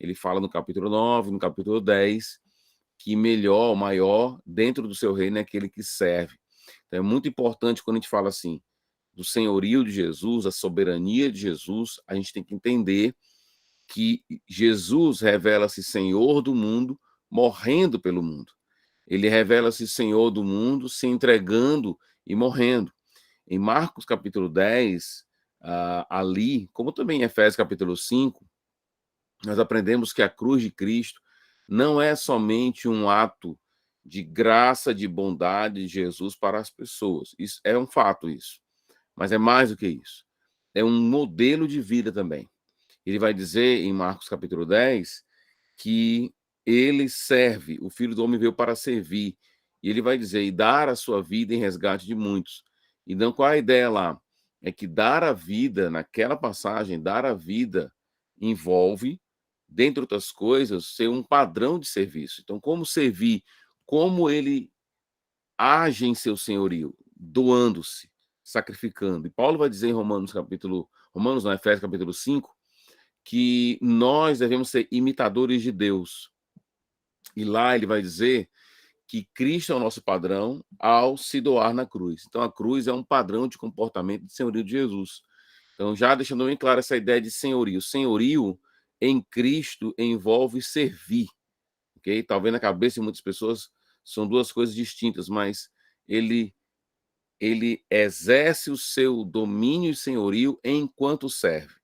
Ele fala no capítulo 9, no capítulo 10, que melhor, maior, dentro do seu reino é aquele que serve. Então, é muito importante quando a gente fala assim, do senhorio de Jesus, a soberania de Jesus, a gente tem que entender que Jesus revela-se Senhor do mundo, morrendo pelo mundo. Ele revela-se Senhor do mundo, se entregando e morrendo. Em Marcos capítulo 10, ali, como também em Efésios capítulo 5, nós aprendemos que a cruz de Cristo não é somente um ato de graça, de bondade de Jesus para as pessoas. Isso é um fato, isso. Mas é mais do que isso. É um modelo de vida também. Ele vai dizer em Marcos capítulo 10 que ele serve, o Filho do Homem veio para servir. E ele vai dizer, e dar a sua vida em resgate de muitos. Então, qual é a ideia lá? É que dar a vida, naquela passagem, dar a vida envolve, dentre outras coisas, ser um padrão de serviço. Então, como servir? Como ele age em seu senhorio? Doando-se, sacrificando. E Paulo vai dizer em Efésios capítulo 5, que nós devemos ser imitadores de Deus. E lá ele vai dizer que Cristo é o nosso padrão ao se doar na cruz. Então, a cruz é um padrão de comportamento de senhorio de Jesus. Então, já deixando bem claro essa ideia de senhorio. Senhorio em Cristo envolve servir. Ok? Talvez na cabeça de muitas pessoas são duas coisas distintas, mas ele exerce o seu domínio e senhorio enquanto serve.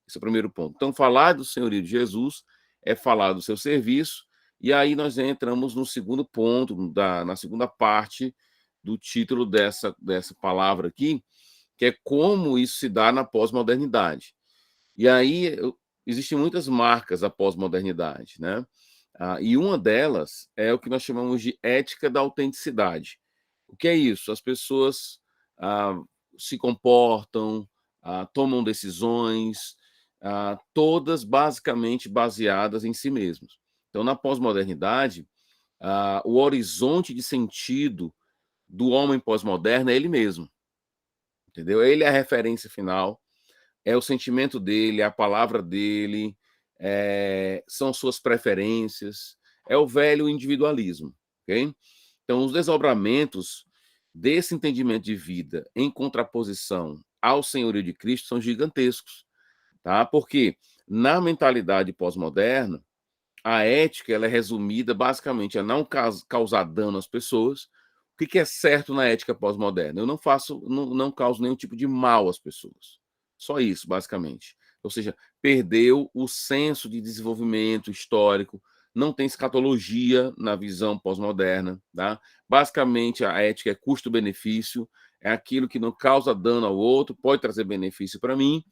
Esse é o primeiro ponto. Então, falar do senhorio de Jesus é falar do seu serviço, e aí nós entramos no segundo ponto, na segunda parte do título dessa palavra aqui, que é como isso se dá na pós-modernidade. E aí existem muitas marcas da pós-modernidade, né? E uma delas é o que nós chamamos de ética da autenticidade. O que é isso? As pessoas se comportam, tomam decisões, todas basicamente baseadas em si mesmos. Então, na pós-modernidade, o horizonte de sentido do homem pós-moderno é ele mesmo. Entendeu? Ele é a referência final, é o sentimento dele, é a palavra dele, são suas preferências, é o velho individualismo. Okay? Então, os desdobramentos desse entendimento de vida em contraposição ao senhorio de Cristo são gigantescos. Tá? Porque na mentalidade pós-moderna, a ética ela é resumida basicamente a não causar dano às pessoas. O que é certo na ética pós-moderna? Eu não causo nenhum tipo de mal às pessoas. Só isso, basicamente. Ou seja, perdeu o senso de desenvolvimento histórico, não tem escatologia na visão pós-moderna. Tá? Basicamente, a ética é custo-benefício, é aquilo que não causa dano ao outro, pode trazer benefício para mim,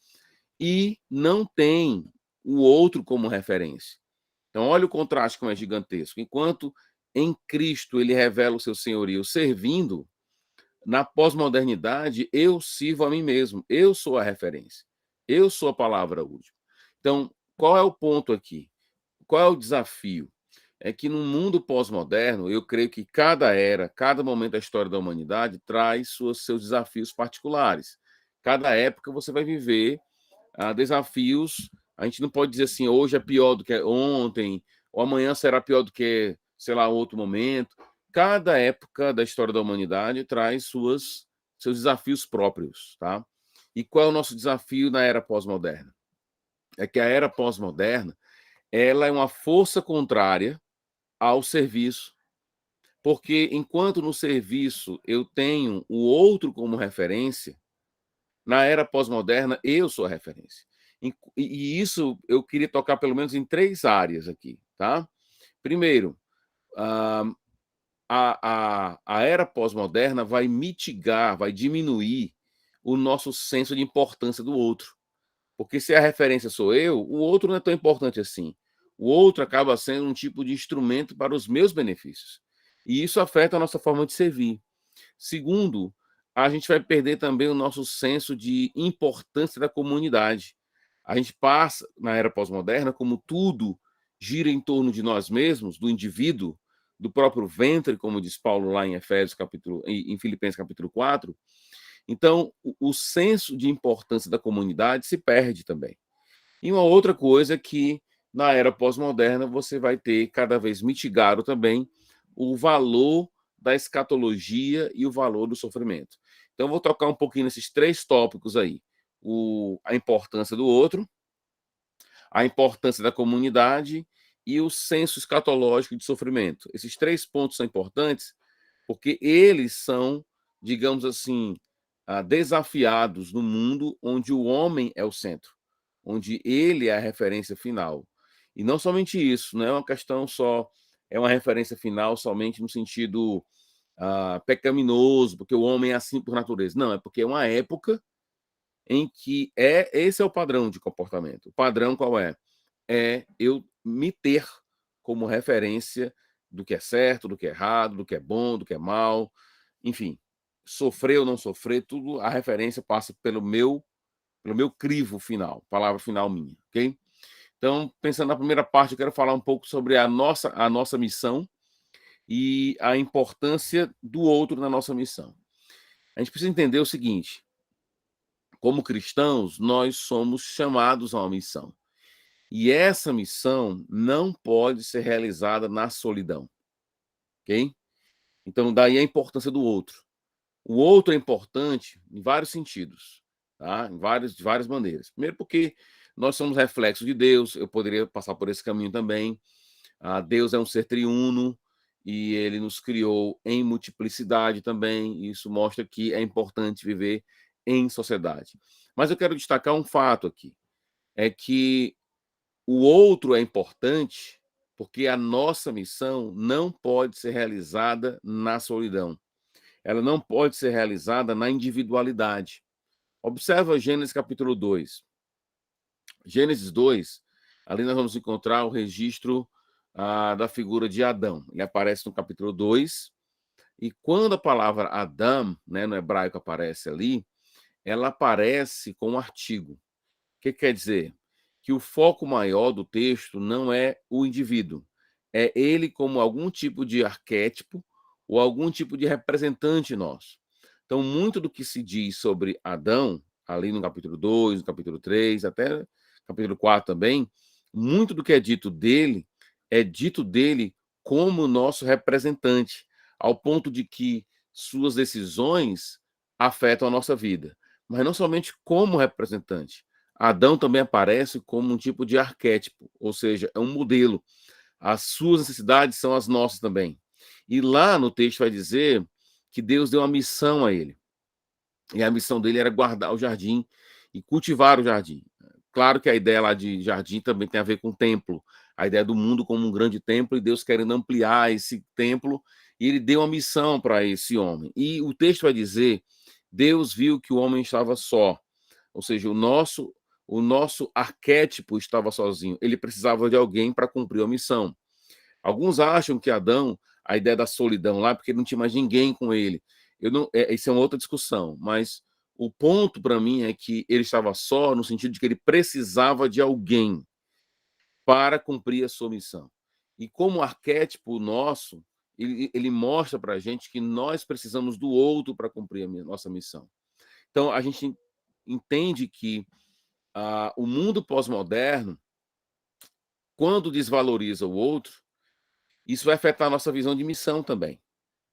e não tem o outro como referência. Então, olha o contraste como é gigantesco. Enquanto em Cristo ele revela o seu senhorio servindo, na pós-modernidade eu sirvo a mim mesmo, eu sou a referência, eu sou a palavra última. Então, qual é o ponto aqui? Qual é o desafio? É que no mundo pós-moderno, eu creio que cada era, cada momento da história da humanidade traz seus desafios particulares. Cada época você vai viver desafios. A gente não pode dizer assim, hoje é pior do que ontem, ou amanhã será pior do que, sei lá, outro momento. Cada época da história da humanidade traz seus desafios próprios, tá? E qual é o nosso desafio na era pós-moderna? É que a era pós-moderna, ela é uma força contrária ao serviço, porque enquanto no serviço eu tenho o outro como referência, na era pós-moderna eu sou a referência. E isso eu queria tocar pelo menos em 3 áreas aqui, tá? Primeiro, a era pós-moderna vai mitigar, vai diminuir o nosso senso de importância do outro. Porque se a referência sou eu, o outro não é tão importante assim. O outro acaba sendo um tipo de instrumento para os meus benefícios. E isso afeta a nossa forma de servir. Segundo, a gente vai perder também o nosso senso de importância da comunidade. A gente passa, na era pós-moderna, como tudo gira em torno de nós mesmos, do indivíduo, do próprio ventre, como diz Paulo lá em em Filipenses capítulo 4. Então, o senso de importância da comunidade se perde também. E uma outra coisa que na era pós-moderna, você vai ter cada vez mitigado também o valor da escatologia e o valor do sofrimento. Então, vou tocar um pouquinho nesses 3 tópicos aí. A importância do outro, a importância da comunidade e o senso escatológico de sofrimento. Esses 3 pontos são importantes porque eles são, digamos assim, desafiados no mundo onde o homem é o centro, onde ele é a referência final. E não somente isso, não é uma questão só, é uma referência final somente no sentido pecaminoso, porque o homem é assim por natureza. Não, é porque é uma época em que esse é o padrão de comportamento. O padrão qual é? É eu me ter como referência do que é certo, do que é errado, do que é bom, do que é mal, enfim, sofrer ou não sofrer, tudo a referência passa pelo meu crivo final, palavra final minha, ok? Então, pensando na primeira parte, eu quero falar um pouco sobre a nossa missão e a importância do outro na nossa missão. A gente precisa entender o seguinte: como cristãos, nós somos chamados a uma missão. E essa missão não pode ser realizada na solidão, ok? Então, daí a importância do outro. O outro é importante em vários sentidos, tá? De várias maneiras. Primeiro, porque nós somos reflexos de Deus, eu poderia passar por esse caminho também. Deus é um ser triuno e ele nos criou em multiplicidade também. E isso mostra que é importante viver em sociedade. Mas eu quero destacar um fato aqui, é que o outro é importante porque a nossa missão não pode ser realizada na solidão. Ela não pode ser realizada na individualidade. Observa Gênesis capítulo 2. Gênesis 2, ali nós vamos encontrar o registro da figura de Adão. Ele aparece no capítulo 2, e quando a palavra Adam, né, no hebraico aparece ali, ela aparece com um artigo. O que quer dizer? Que o foco maior do texto não é o indivíduo, é ele como algum tipo de arquétipo ou algum tipo de representante nosso. Então, muito do que se diz sobre Adão, ali no capítulo 2, no capítulo 3, até capítulo 4 também, muito do que é dito dele como nosso representante, ao ponto de que suas decisões afetam a nossa vida. Mas não somente como representante. Adão também aparece como um tipo de arquétipo, ou seja, é um modelo. As suas necessidades são as nossas também. E lá no texto vai dizer que Deus deu uma missão a ele. E a missão dele era guardar o jardim e cultivar o jardim. Claro que a ideia lá de jardim também tem a ver com o templo, a ideia do mundo como um grande templo e Deus querendo ampliar esse templo, e ele deu uma missão para esse homem. E o texto vai dizer: Deus viu que o homem estava só, ou seja, o nosso arquétipo estava sozinho, ele precisava de alguém para cumprir a missão. Alguns acham que Adão, a ideia da solidão lá, porque não tinha mais ninguém com ele. Isso é uma outra discussão, mas o ponto para mim é que ele estava só no sentido de que ele precisava de alguém para cumprir a sua missão. E como arquétipo nosso, ele mostra para a gente que nós precisamos do outro para cumprir a nossa missão. Então, a gente entende que o mundo pós-moderno, quando desvaloriza o outro, isso vai afetar a nossa visão de missão também.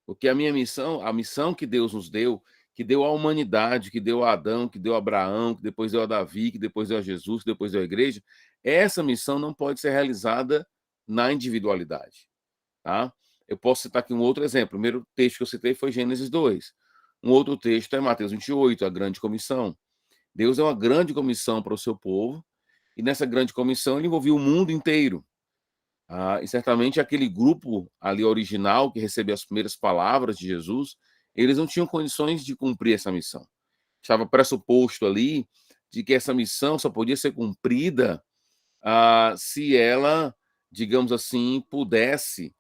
Porque a minha missão, a missão que Deus nos deu, que deu à humanidade, que deu a Adão, que deu a Abraão, que depois deu a Davi, que depois deu a Jesus, que depois deu a igreja, essa missão não pode ser realizada na individualidade. Tá? Eu posso citar aqui um outro exemplo. O primeiro texto que eu citei foi Gênesis 2. Um outro texto é Mateus 28, a grande comissão. Deus é uma grande comissão para o seu povo, e nessa grande comissão ele envolveu o mundo inteiro. E certamente aquele grupo ali original que recebeu as primeiras palavras de Jesus, eles não tinham condições de cumprir essa missão. Estava pressuposto ali de que essa missão só podia ser cumprida se ela, digamos assim, pudesse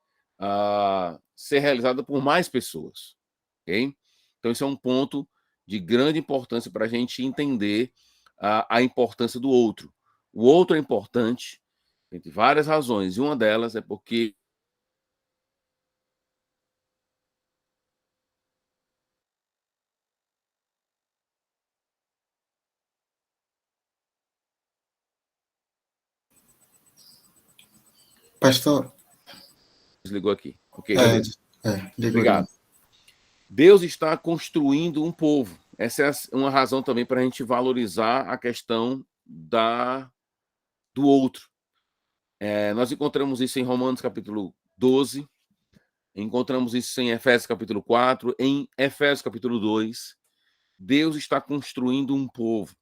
ser realizada por mais pessoas. Okay? Então, esse é um ponto de grande importância para a gente entender a importância do outro. O outro é importante, entre várias razões, e uma delas é porque Pastor, Desligou aqui. Ok, beleza. Obrigado. Deus. Deus está construindo um povo. Essa é uma razão também para a gente valorizar a questão do outro. Nós encontramos isso em Romanos capítulo 12, encontramos isso em Efésios capítulo 4, em Efésios capítulo 2. Deus está construindo um povo.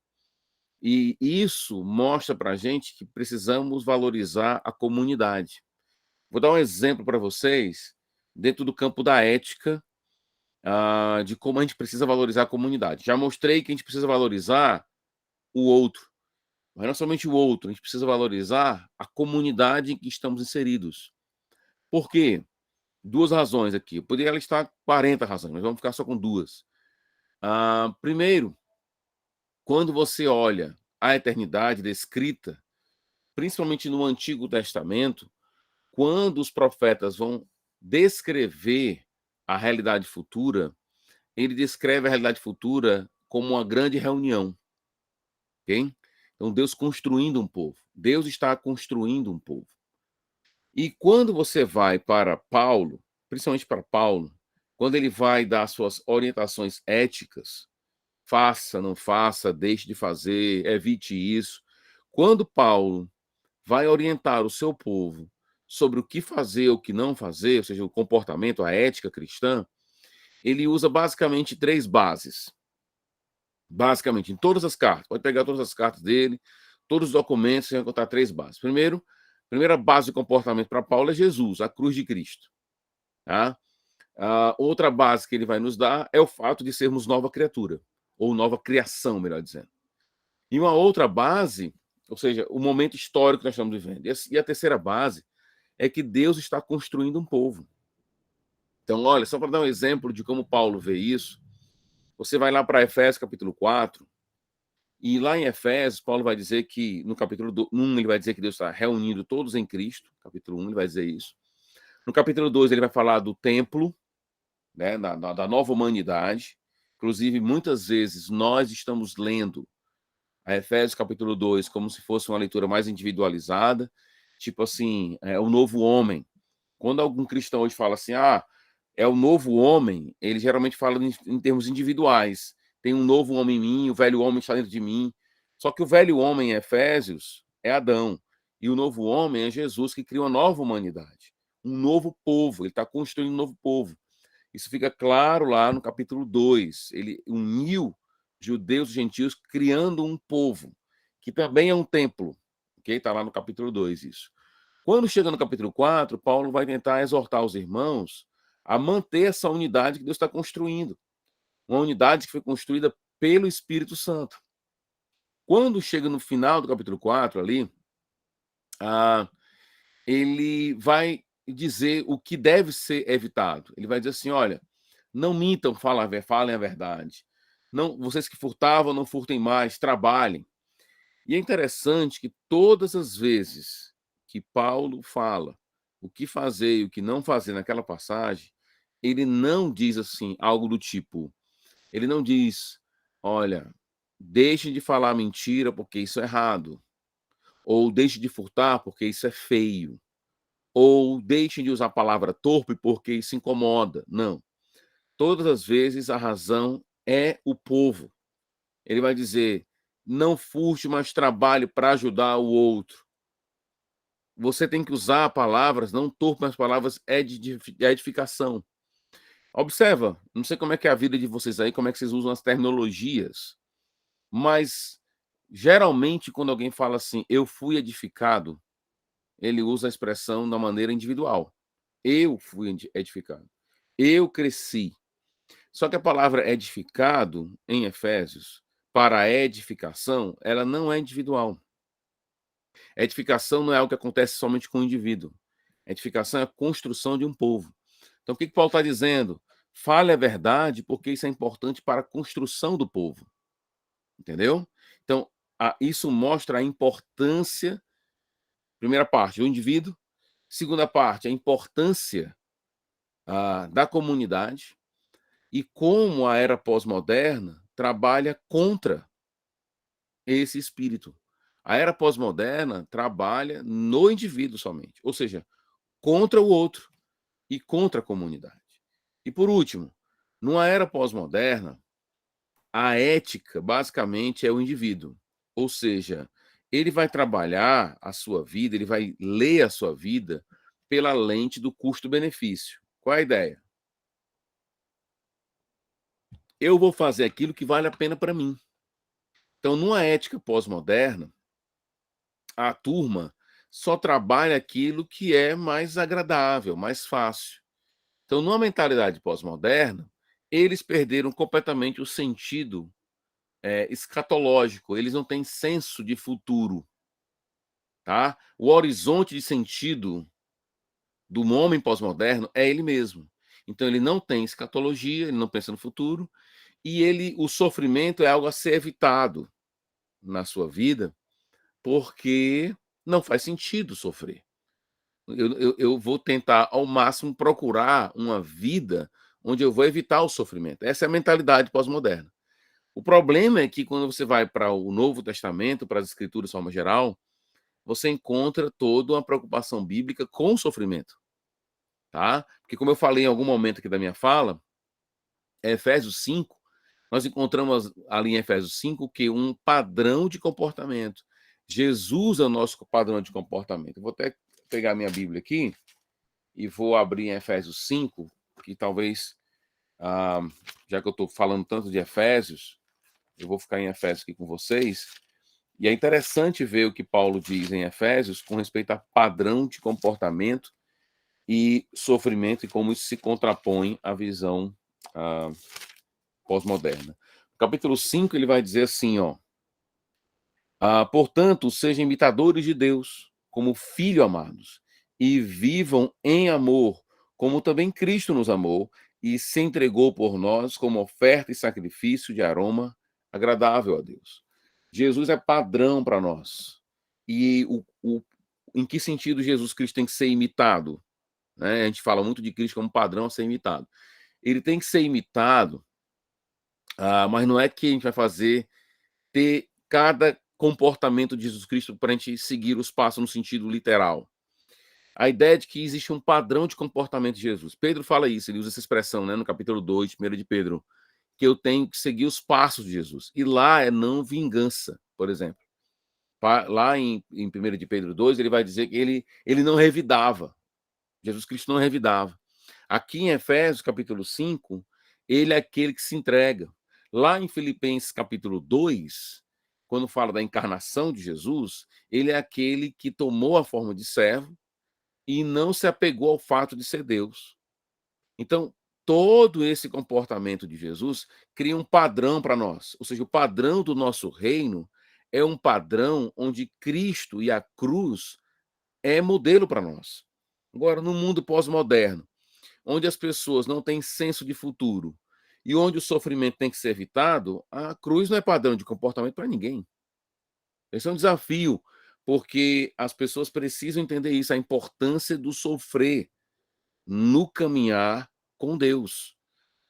E isso mostra para a gente que precisamos valorizar a comunidade. Vou dar um exemplo para vocês, dentro do campo da ética, de como a gente precisa valorizar a comunidade. Já mostrei que a gente precisa valorizar o outro, mas não somente o outro, a gente precisa valorizar a comunidade em que estamos inseridos. Por quê? Duas razões aqui. Eu poderia listar 40 razões, mas vamos ficar só com duas. Primeiro, quando você olha a eternidade descrita, principalmente no Antigo Testamento, quando os profetas vão descrever a realidade futura, ele descreve a realidade futura como uma grande reunião. Okay? Então, Deus construindo um povo. Deus está construindo um povo. E quando você vai para Paulo, principalmente para Paulo, quando ele vai dar suas orientações éticas, faça, não faça, deixe de fazer, evite isso. Quando Paulo vai orientar o seu povo sobre o que fazer, o que não fazer, ou seja, o comportamento, a ética cristã, ele usa basicamente 3 bases. Basicamente, em todas as cartas. Pode pegar todas as cartas dele, todos os documentos, você vai encontrar 3 bases. Primeira base de comportamento para Paulo é Jesus, a cruz de Cristo. Tá? Outra base que ele vai nos dar é o fato de sermos nova criatura, ou nova criação, melhor dizendo. E uma outra base, ou seja, o momento histórico que nós estamos vivendo. E a terceira base é que Deus está construindo um povo. Então, olha, só para dar um exemplo de como Paulo vê isso, você vai lá para Efésios capítulo 4, e lá em Efésios, Paulo vai dizer que, no capítulo 1, ele vai dizer que Deus está reunindo todos em Cristo, capítulo 1, ele vai dizer isso. No capítulo 2, ele vai falar do templo, né, da nova humanidade. Inclusive, muitas vezes, nós estamos lendo a Efésios capítulo 2 como se fosse uma leitura mais individualizada, tipo assim, o novo homem. Quando algum cristão hoje fala assim, é o novo homem, ele geralmente fala em termos individuais. Tem um novo homem em mim, o velho homem está dentro de mim. Só que o velho homem em Efésios é Adão. E o novo homem é Jesus, que cria uma nova humanidade. Um novo povo, ele está construindo um novo povo. Isso fica claro lá no capítulo 2. Ele uniu judeus e gentios criando um povo, que também é um templo. Okay? Está lá no capítulo 2 isso. Quando chega no capítulo 4, Paulo vai tentar exortar os irmãos a manter essa unidade que Deus está construindo. Uma unidade que foi construída pelo Espírito Santo. Quando chega no final do capítulo 4 ali, ele vai dizer o que deve ser evitado. Ele vai dizer assim, olha, não mintam, falem a verdade. Não, vocês que furtavam, não furtem mais, trabalhem. E é interessante que todas as vezes que Paulo fala o que fazer e o que não fazer naquela passagem, ele não diz assim, algo do tipo, ele não diz, olha, deixe de falar mentira porque isso é errado, ou deixe de furtar porque isso é feio, ou deixem de usar a palavra torpe porque isso incomoda. Não. Todas as vezes a razão é o povo. Ele vai dizer, não furte, mas trabalhe para ajudar o outro. Você tem que usar palavras, não torpe, mas palavras de edificação. Observa, não sei como é que é a vida de vocês aí, como é que vocês usam as terminologias, mas geralmente quando alguém fala assim, eu fui edificado, ele usa a expressão da maneira individual. Eu fui edificado. Eu cresci. Só que a palavra edificado, em Efésios, para a edificação, ela não é individual. Edificação não é algo que acontece somente com o indivíduo. Edificação é a construção de um povo. Então, o que Paulo está dizendo? Fale a verdade, porque isso é importante para a construção do povo. Entendeu? Então, isso mostra a importância, primeira parte, do indivíduo. Segunda parte, a importância da comunidade e como a era pós-moderna trabalha contra esse espírito. A era pós-moderna trabalha no indivíduo somente, ou seja, contra o outro e contra a comunidade. E por último, numa era pós-moderna, a ética basicamente é o indivíduo, ou seja, ele vai trabalhar a sua vida, ele vai ler a sua vida pela lente do custo-benefício. Qual é a ideia? Eu vou fazer aquilo que vale a pena para mim. Então, numa ética pós-moderna, a turma só trabalha aquilo que é mais agradável, mais fácil. Então, numa mentalidade pós-moderna, eles perderam completamente o sentido escatológico, eles não têm senso de futuro. Tá? O horizonte de sentido do homem pós-moderno é ele mesmo. Então, ele não tem escatologia, ele não pensa no futuro, e o sofrimento é algo a ser evitado na sua vida, porque não faz sentido sofrer. Eu vou tentar, ao máximo, procurar uma vida onde eu vou evitar o sofrimento. Essa é a mentalidade pós-moderna. O problema é que, quando você vai para o Novo Testamento, para as Escrituras de forma geral, você encontra toda uma preocupação bíblica com o sofrimento. Tá? Porque, como eu falei em algum momento aqui da minha fala, Efésios 5, nós encontramos ali em Efésios 5 que um padrão de comportamento. Jesus é o nosso padrão de comportamento. Eu vou até pegar minha Bíblia aqui e vou abrir em Efésios 5, que talvez, já que eu estou falando tanto de Efésios, eu vou ficar em Efésios aqui com vocês. E é interessante ver o que Paulo diz em Efésios com respeito a padrão de comportamento e sofrimento e como isso se contrapõe à visão pós-moderna. No capítulo 5, ele vai dizer assim, ó: portanto, sejam imitadores de Deus, como filhos amados, e vivam em amor, como também Cristo nos amou e se entregou por nós como oferta e sacrifício de aroma agradável a Deus. Jesus é padrão para nós. E em que sentido Jesus Cristo tem que ser imitado? Né? A gente fala muito de Cristo como padrão a ser imitado. Ele tem que ser imitado, mas não é que a gente vai ter cada comportamento de Jesus Cristo para a gente seguir os passos no sentido literal. A ideia é de que existe um padrão de comportamento de Jesus. Pedro fala isso, ele usa essa expressão, né, no capítulo 2, 1 de Pedro, que eu tenho que seguir os passos de Jesus. E lá é não vingança, por exemplo. Lá em 1 de Pedro 2, ele vai dizer que ele não revidava. Jesus Cristo não revidava. Aqui em Efésios, capítulo 5, ele é aquele que se entrega. Lá em Filipenses, capítulo 2, quando fala da encarnação de Jesus, ele é aquele que tomou a forma de servo e não se apegou ao fato de ser Deus. Então, todo esse comportamento de Jesus cria um padrão para nós. Ou seja, o padrão do nosso reino é um padrão onde Cristo e a cruz é modelo para nós. Agora, no mundo pós-moderno, onde as pessoas não têm senso de futuro e onde o sofrimento tem que ser evitado, a cruz não é padrão de comportamento para ninguém. Esse é um desafio, porque as pessoas precisam entender isso, a importância do sofrer no caminhar com Deus.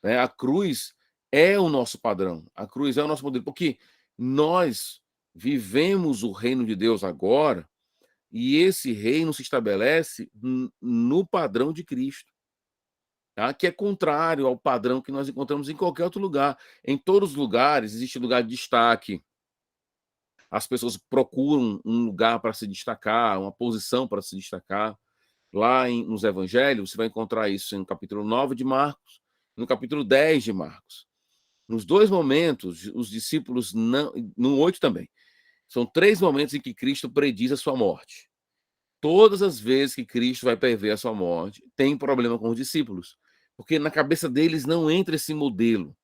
Né? A cruz é o nosso padrão, a cruz é o nosso modelo, porque nós vivemos o reino de Deus agora e esse reino se estabelece no padrão de Cristo, tá? Que é contrário ao padrão que nós encontramos em qualquer outro lugar. Em todos os lugares existe lugar de destaque. As pessoas procuram um lugar para se destacar, uma posição para se destacar. Lá nos evangelhos, você vai encontrar isso no capítulo 9 de Marcos, no capítulo 10 de Marcos. Nos dois momentos, os discípulos, no 8 também, são 3 momentos em que Cristo prediz a sua morte. Todas as vezes que Cristo vai prever a sua morte, tem problema com os discípulos, porque na cabeça deles não entra esse modelo.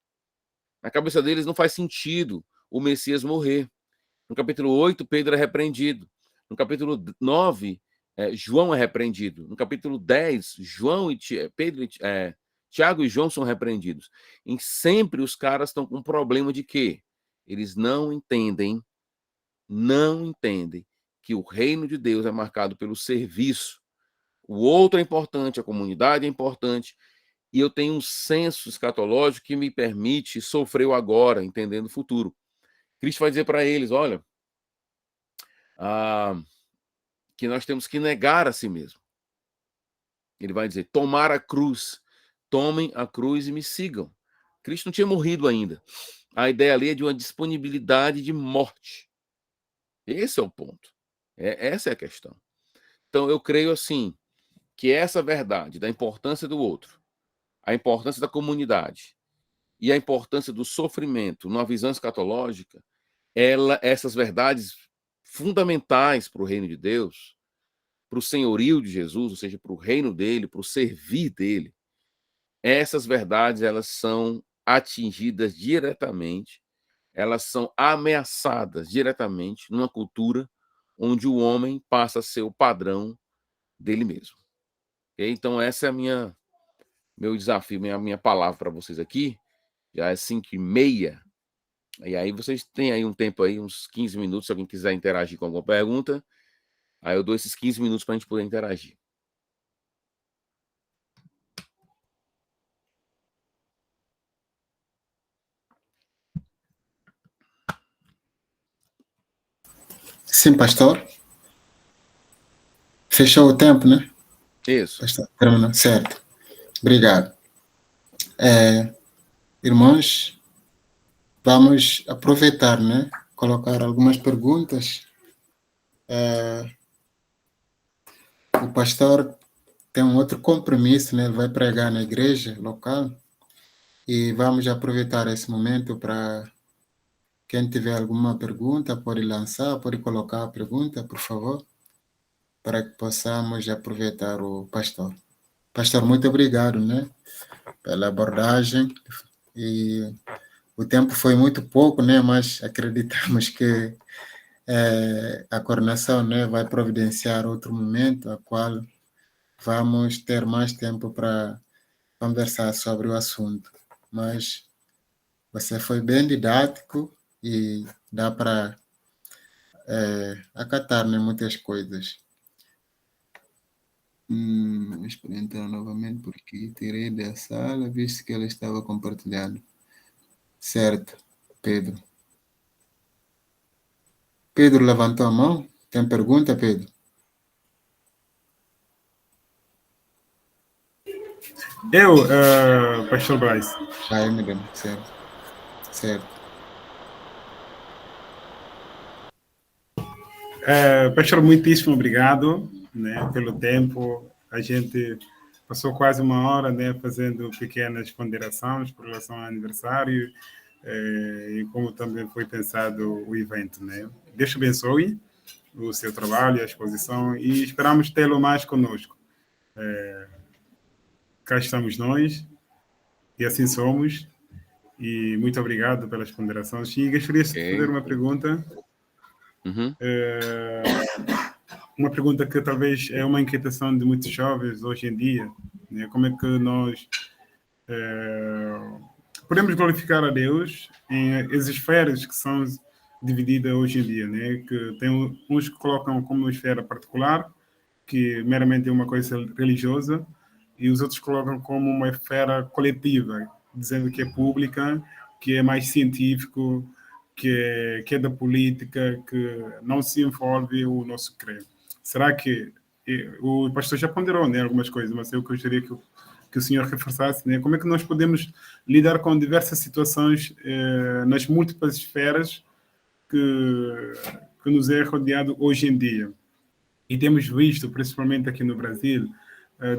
Na cabeça deles não faz sentido o Messias morrer. No capítulo 8, Pedro é repreendido. No capítulo 9, João é repreendido. No capítulo 10, Tiago e João são repreendidos. E sempre os caras estão com um problema de quê? Eles não entendem que o reino de Deus é marcado pelo serviço. O outro é importante, a comunidade é importante, e eu tenho um senso escatológico que me permite sofrer o agora, entendendo o futuro. Cristo vai dizer para eles, olha, que nós temos que negar a si mesmo. Ele vai dizer, tomar a cruz, tomem a cruz e me sigam. Cristo não tinha morrido ainda. A ideia ali é de uma disponibilidade de morte. Esse é o ponto. Essa é a questão. Então, eu creio assim, que essa verdade da importância do outro, a importância da comunidade e a importância do sofrimento numa visão escatológica, essas verdades fundamentais para o reino de Deus, para o senhorio de Jesus, ou seja, para o reino dele, para o servir dele, essas verdades elas são atingidas diretamente, elas são ameaçadas diretamente numa cultura onde o homem passa a ser o padrão dele mesmo. Okay? Então, essa é meu desafio, minha palavra para vocês aqui. Já é 5h30. E aí vocês têm aí um tempo aí, uns 15 minutos, se alguém quiser interagir com alguma pergunta. Aí eu dou esses 15 minutos para a gente poder interagir. Sim, pastor. Fechou o tempo, né? Isso. Pastor, terminou. Certo. Obrigado. Irmãos, vamos aproveitar, né? Colocar algumas perguntas. O pastor tem um outro compromisso, né? Ele vai pregar na igreja local. E vamos aproveitar esse momento para quem tiver alguma pergunta, pode lançar, pode colocar a pergunta, por favor, para que possamos aproveitar o pastor. Pastor, muito obrigado, né? Pela abordagem. E o tempo foi muito pouco, né? Mas acreditamos que a coordenação, né, vai providenciar outro momento, a qual vamos ter mais tempo para conversar sobre o assunto. Mas você foi bem didático e dá para acatar, né, muitas coisas. Vamos entrar novamente porque tirei da sala, visto que ela estava compartilhando. Certo, Pedro. Pedro levantou a mão. Tem pergunta, Pedro? Pastor Braz. Me deu. Certo. Pastor, muitíssimo obrigado, né, pelo tempo. A gente passou quase 1 hora, né, fazendo pequenas ponderações por relação ao aniversário e como também foi pensado o evento, né. Deus abençoe o seu trabalho, a exposição, e esperamos tê-lo mais conosco. Cá estamos nós, e assim somos, e muito obrigado pelas ponderações. E gostaria de fazer uma pergunta. Uhum. Uma pergunta que talvez é uma inquietação de muitos jovens hoje em dia, né? Como é que nós podemos glorificar a Deus em as esferas que são divididas hoje em dia, né? Que tem uns que colocam como uma esfera particular, que meramente é uma coisa religiosa, e os outros colocam como uma esfera coletiva, dizendo que é pública, que é mais científico, que é da política, que não se envolve o nosso crer. Será que o pastor já ponderou, né, algumas coisas, mas eu gostaria que o senhor reforçasse, né, como é que nós podemos lidar com diversas situações nas múltiplas esferas que nos é rodeado hoje em dia. E temos visto, principalmente aqui no Brasil,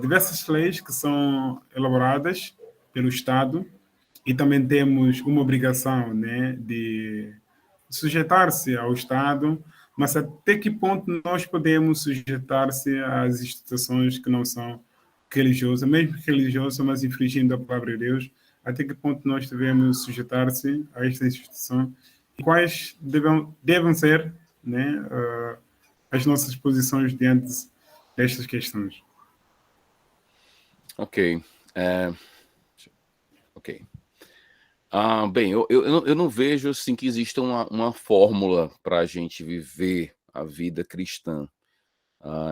diversas leis que são elaboradas pelo Estado, e também temos uma obrigação, né, de sujeitar-se ao Estado, mas até que ponto nós podemos sujeitar-se às instituições que não são religiosas, mesmo religiosas, mas infringindo a palavra de Deus, até que ponto nós devemos sujeitar-se a esta instituição e quais devem ser, né, as nossas posições diante destas questões. Ok. Bem, eu não vejo assim, que exista uma fórmula para a gente viver a vida cristã.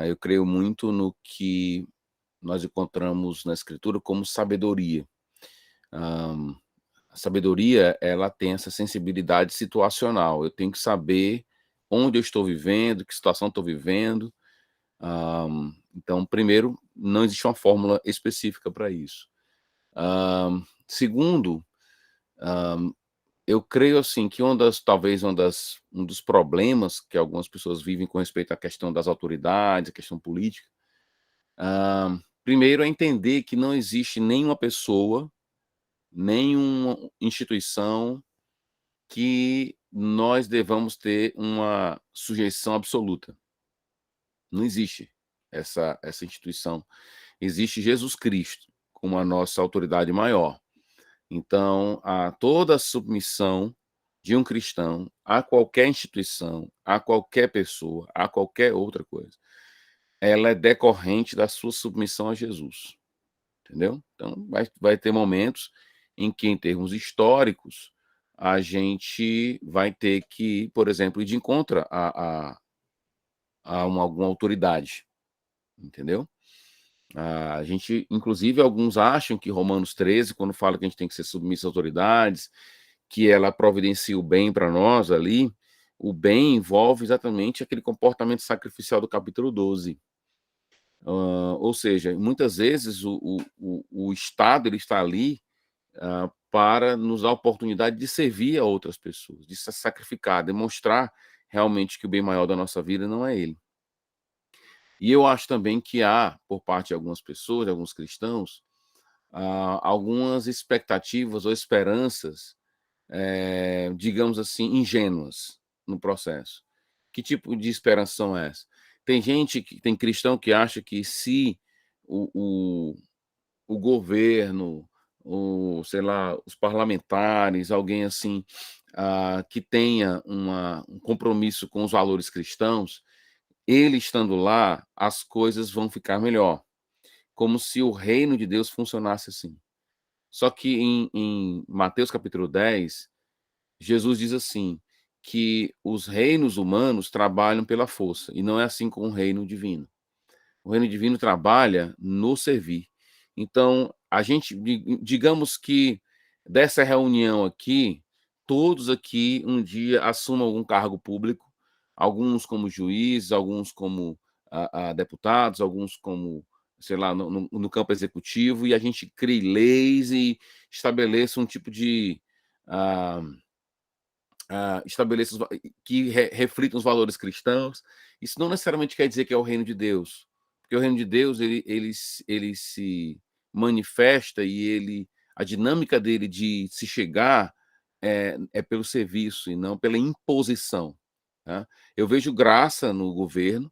Eu creio muito no que nós encontramos na Escritura como sabedoria. A sabedoria, ela tem essa sensibilidade situacional. Eu tenho que saber onde eu estou vivendo, que situação estou vivendo. Então, primeiro, não existe uma fórmula específica para isso. Segundo, eu creio assim que talvez um dos problemas que algumas pessoas vivem com respeito à questão das autoridades, à questão política, primeiro é entender que não existe nenhuma pessoa, nenhuma instituição que nós devamos ter uma sujeição absoluta. Não existe essa instituição. Existe Jesus Cristo como a nossa autoridade maior. Então, toda a submissão de um cristão a qualquer instituição, a qualquer pessoa, a qualquer outra coisa, ela é decorrente da sua submissão a Jesus. Entendeu? Então, vai ter momentos em que, em termos históricos, a gente vai ter que, por exemplo, ir de encontro a alguma autoridade. Entendeu? A gente, inclusive, alguns acham que Romanos 13, quando fala que a gente tem que ser submisso às autoridades, que ela providencia o bem para nós ali, o bem envolve exatamente aquele comportamento sacrificial do capítulo 12. Ou seja, muitas vezes o Estado ele está ali para nos dar a oportunidade de servir a outras pessoas, de se sacrificar, demonstrar realmente que o bem maior da nossa vida não é ele. E eu acho também que há, por parte de algumas pessoas, de alguns cristãos, algumas expectativas ou esperanças, digamos assim, ingênuas no processo. Que tipo de esperança são essas? Tem cristão que acha que se o governo, sei lá, os parlamentares, alguém assim, que tenha um compromisso com os valores cristãos, ele estando lá, as coisas vão ficar melhor. Como se o reino de Deus funcionasse assim. Só que em Mateus capítulo 10, Jesus diz assim, que os reinos humanos trabalham pela força, e não é assim com o reino divino. O reino divino trabalha no servir. Então, digamos que dessa reunião aqui, todos aqui um dia assumam algum cargo público, alguns como juízes, alguns como deputados, alguns como, sei lá, no campo executivo, e a gente crie leis e estabeleça um tipo de... que reflitam os valores cristãos. Isso não necessariamente quer dizer que é o reino de Deus, porque o reino de Deus ele se manifesta e a dinâmica dele de se chegar é pelo serviço e não pela imposição. Tá? Eu vejo graça no governo,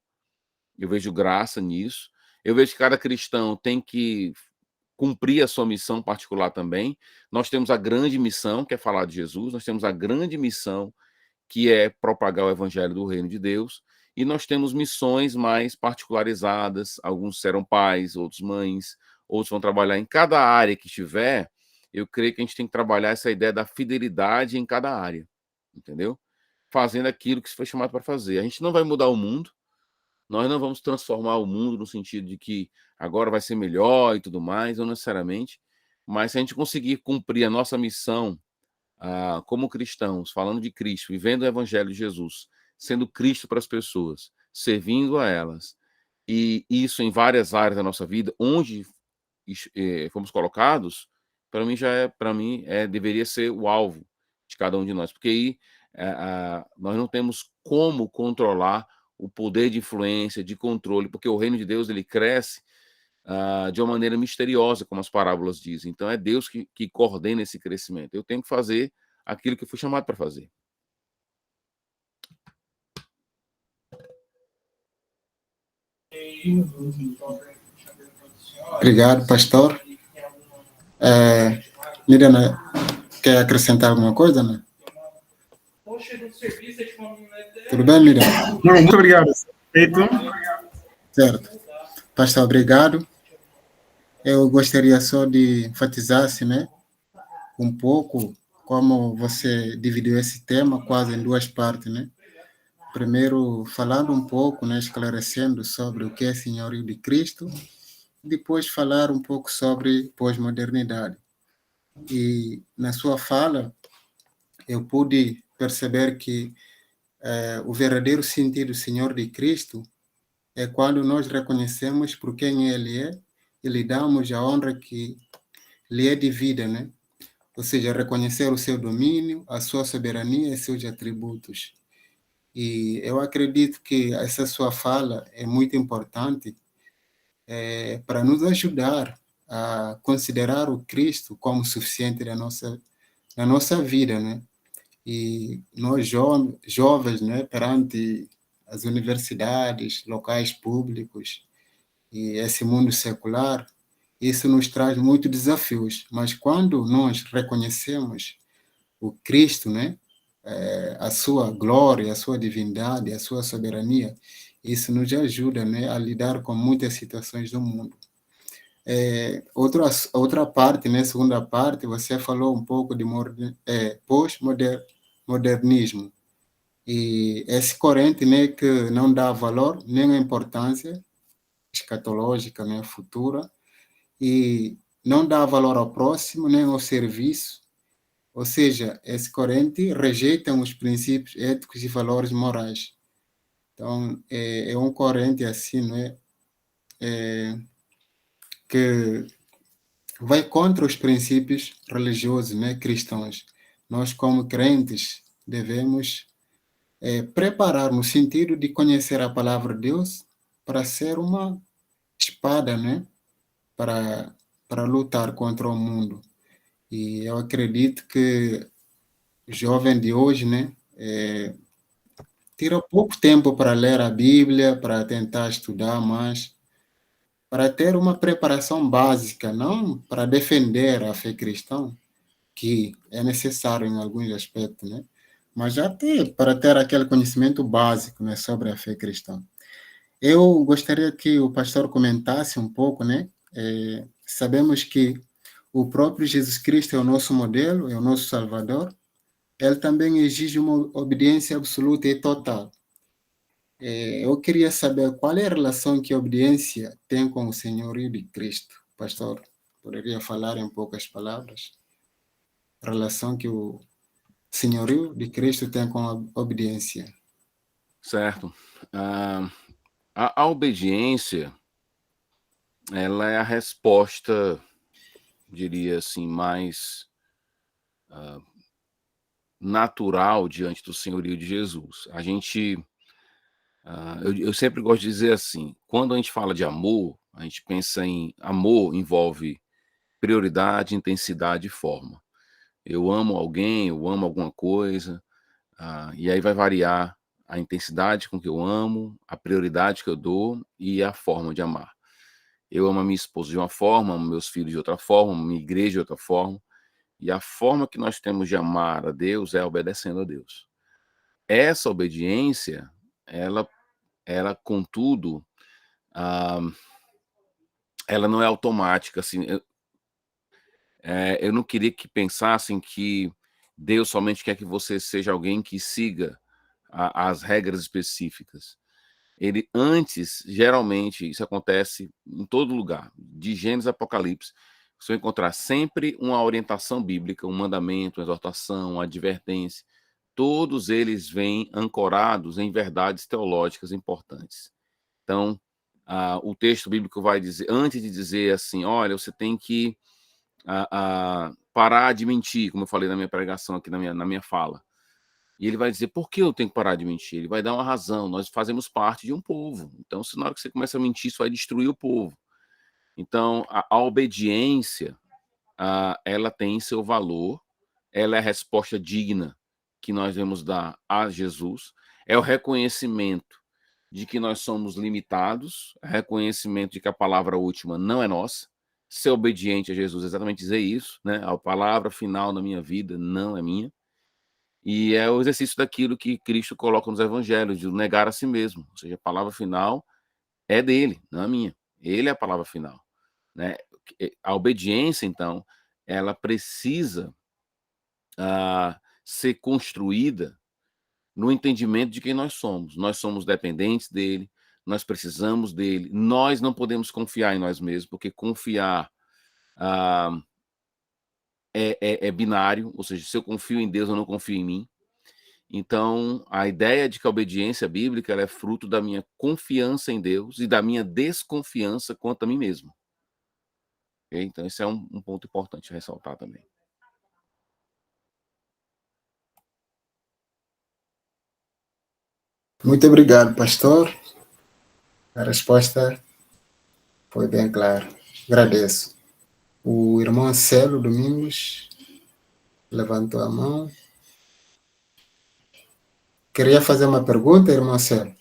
eu vejo graça nisso, eu vejo que cada cristão tem que cumprir a sua missão particular também. Nós temos a grande missão, que é falar de Jesus, nós temos a grande missão, que é propagar o evangelho do reino de Deus, e nós temos missões mais particularizadas, alguns serão pais, outros mães, outros vão trabalhar em cada área que tiver. Eu creio que a gente tem que trabalhar essa ideia da fidelidade em cada área, entendeu? Fazendo aquilo que se foi chamado para fazer. A gente não vai mudar o mundo, nós não vamos transformar o mundo no sentido de que agora vai ser melhor e tudo mais, não necessariamente, mas se a gente conseguir cumprir a nossa missão como cristãos, falando de Cristo, vivendo o evangelho de Jesus, sendo Cristo para as pessoas, servindo a elas, e isso em várias áreas da nossa vida, onde fomos colocados, para mim deveria ser o alvo de cada um de nós, porque aí nós não temos como controlar o poder de influência, de controle, porque o reino de Deus ele cresce de uma maneira misteriosa, como as parábolas dizem. Então é Deus que coordena esse crescimento. Eu tenho que fazer aquilo que eu fui chamado para fazer. Obrigado, pastor. Miriam, quer acrescentar alguma coisa, né? Tudo bem, Miriam? Não, muito obrigado. Feito. Certo. Pastor, obrigado. Eu gostaria só de enfatizar-se, né, um pouco como você dividiu esse tema quase em duas partes, né? Primeiro, falando um pouco, né, esclarecendo sobre o que é senhorio de Cristo, depois falar um pouco sobre pós-modernidade. E na sua fala, eu pude perceber que o verdadeiro sentido do Senhor de Cristo é quando nós reconhecemos por quem Ele é e lhe damos a honra que lhe é devida, né? Ou seja, reconhecer o seu domínio, a sua soberania e seus atributos. E eu acredito que essa sua fala é muito importante para nos ajudar a considerar o Cristo como suficiente na nossa vida, né? E nós jovens, né, perante as universidades, locais públicos e esse mundo secular, isso nos traz muitos desafios. Mas quando nós reconhecemos o Cristo, né, a sua glória, a sua divindade, a sua soberania, isso nos ajuda, né, a lidar com muitas situações do mundo. Outra parte, né, segunda parte, você falou um pouco de pós-modernismo. E esse corrente, né, que não dá valor nem a importância escatológica, né, futura, e não dá valor ao próximo nem ao serviço. Ou seja, esse corrente rejeita os princípios éticos e valores morais. Então, é um corrente assim, né, que vai contra os princípios religiosos, né, cristãos. Nós, como crentes, devemos preparar no sentido de conhecer a palavra de Deus para ser uma espada, né, para lutar contra o mundo. E eu acredito que o jovem de hoje, né, tira pouco tempo para ler a Bíblia, para tentar estudar mais, para ter uma preparação básica, não para defender a fé cristã, que é necessário em alguns aspectos, né? Mas já para ter aquele conhecimento básico, né, sobre a fé cristã. Eu gostaria que o pastor comentasse um pouco, né? Sabemos que o próprio Jesus Cristo é o nosso modelo, é o nosso Salvador. Ele também exige uma obediência absoluta e total. Eu queria saber qual é a relação que a obediência tem com o senhorio de Cristo. Pastor, poderia falar em poucas palavras? A relação que o senhorio de Cristo tem com a obediência. Certo. A obediência, ela é a resposta, diria assim, mais natural diante do senhorio de Jesus. A gente, eu sempre gosto de dizer assim, quando a gente fala de amor, a gente pensa em amor envolve prioridade, intensidade e forma. Eu amo alguém, eu amo alguma coisa, e aí vai variar a intensidade com que eu amo, a prioridade que eu dou e a forma de amar. Eu amo a minha esposa de uma forma, amo meus filhos de outra forma, amo minha igreja de outra forma, e a forma que nós temos de amar a Deus é obedecendo a Deus. Essa obediência, ela contudo, ela não é automática, assim, eu não queria que pensassem que Deus somente quer que você seja alguém que siga as regras específicas. Ele antes, geralmente, isso acontece em todo lugar, de Gênesis a Apocalipse, você vai encontrar sempre uma orientação bíblica, um mandamento, uma exortação, uma advertência, todos eles vêm ancorados em verdades teológicas importantes. Então, o texto bíblico vai dizer, antes de dizer assim, olha, você tem que parar de mentir, como eu falei na minha pregação aqui, na minha fala. E ele vai dizer, por que eu tenho que parar de mentir? Ele vai dar uma razão, nós fazemos parte de um povo. Então, se na hora que você começa a mentir, isso vai destruir o povo. Então, a obediência, ela tem seu valor, ela é a resposta digna que nós devemos dar a Jesus, é o reconhecimento de que nós somos limitados, é o reconhecimento de que a palavra última não é nossa, ser obediente a Jesus é exatamente dizer isso, né? A palavra final na minha vida não é minha. E é o exercício daquilo que Cristo coloca nos evangelhos, de negar a si mesmo. Ou seja, a palavra final é dele, não é minha. Ele é a palavra final, né? A obediência, então, ela precisa ser construída no entendimento de quem nós somos. Nós somos dependentes dele, nós precisamos dele, nós não podemos confiar em nós mesmos, porque confiar é binário, ou seja, se eu confio em Deus, eu não confio em mim. Então, a ideia de que a obediência bíblica ela é fruto da minha confiança em Deus e da minha desconfiança quanto a mim mesmo. Okay? Então, esse é um ponto importante ressaltar também. Muito obrigado, pastor. A resposta foi bem clara. Agradeço. O irmão Celo Domingos levantou a mão. Queria fazer uma pergunta, irmão Celo?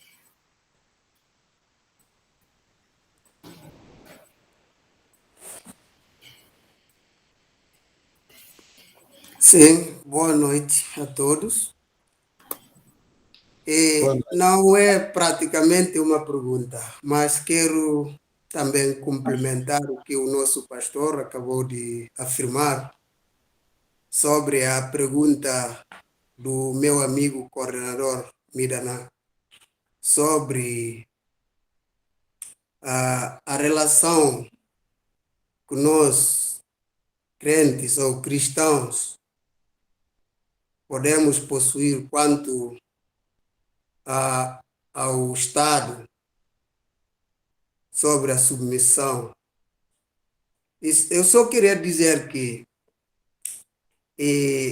Sim, boa noite a todos. Não é praticamente uma pergunta, mas quero também complementar o que o nosso pastor acabou de afirmar sobre a pergunta do meu amigo coordenador Midana sobre a relação que nós, crentes ou cristãos, podemos possuir quanto ao Estado sobre a submissão. Eu só queria dizer que,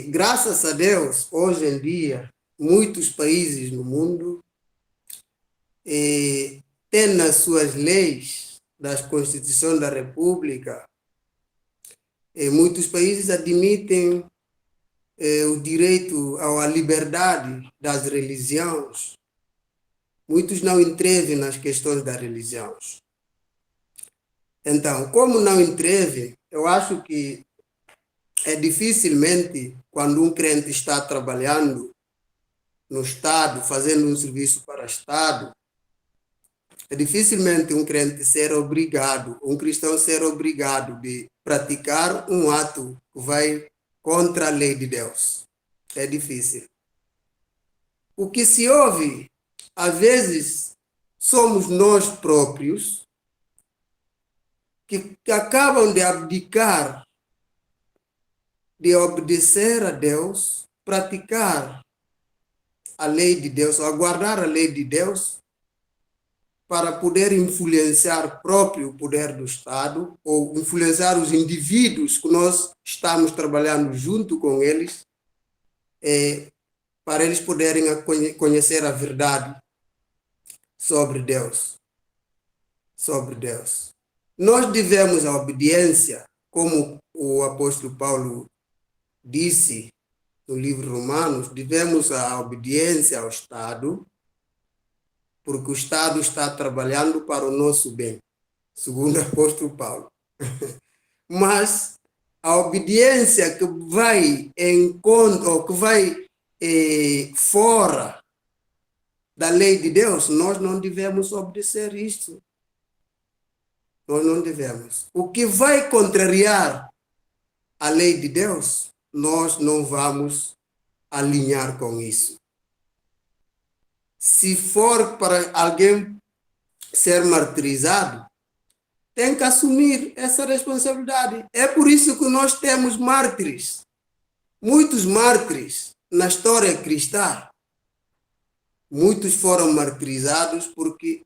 graças a Deus, hoje em dia, muitos países no mundo têm nas suas leis das Constituições da República, muitos países admitem o direito à liberdade das religiões. Muitos não entrevem nas questões das religiões. Então, como não entrevem, eu acho que dificilmente, quando um crente está trabalhando no Estado, fazendo um serviço para o Estado, dificilmente um crente ser obrigado, um cristão ser obrigado de praticar um ato que vai contra a lei de Deus. É difícil. O que se ouve, às vezes, somos nós próprios que acabam de abdicar de obedecer a Deus, praticar a lei de Deus, aguardar a lei de Deus, para poder influenciar o próprio poder do Estado ou influenciar os indivíduos que nós estamos trabalhando junto com eles, para eles poderem conhecer a verdade sobre Deus. Sobre Deus. Nós devemos a obediência, como o apóstolo Paulo disse no livro Romanos, devemos a obediência ao Estado, porque o Estado está trabalhando para o nosso bem, segundo o apóstolo Paulo. Mas a obediência que vai em conta, ou que vai fora da lei de Deus, nós não devemos obedecer isto. Nós não devemos. O que vai contrariar a lei de Deus, nós não vamos alinhar com isso. Se for para alguém ser martirizado, tem que assumir essa responsabilidade. É por isso que nós temos mártires. Muitos mártires na história cristã. Muitos foram martirizados porque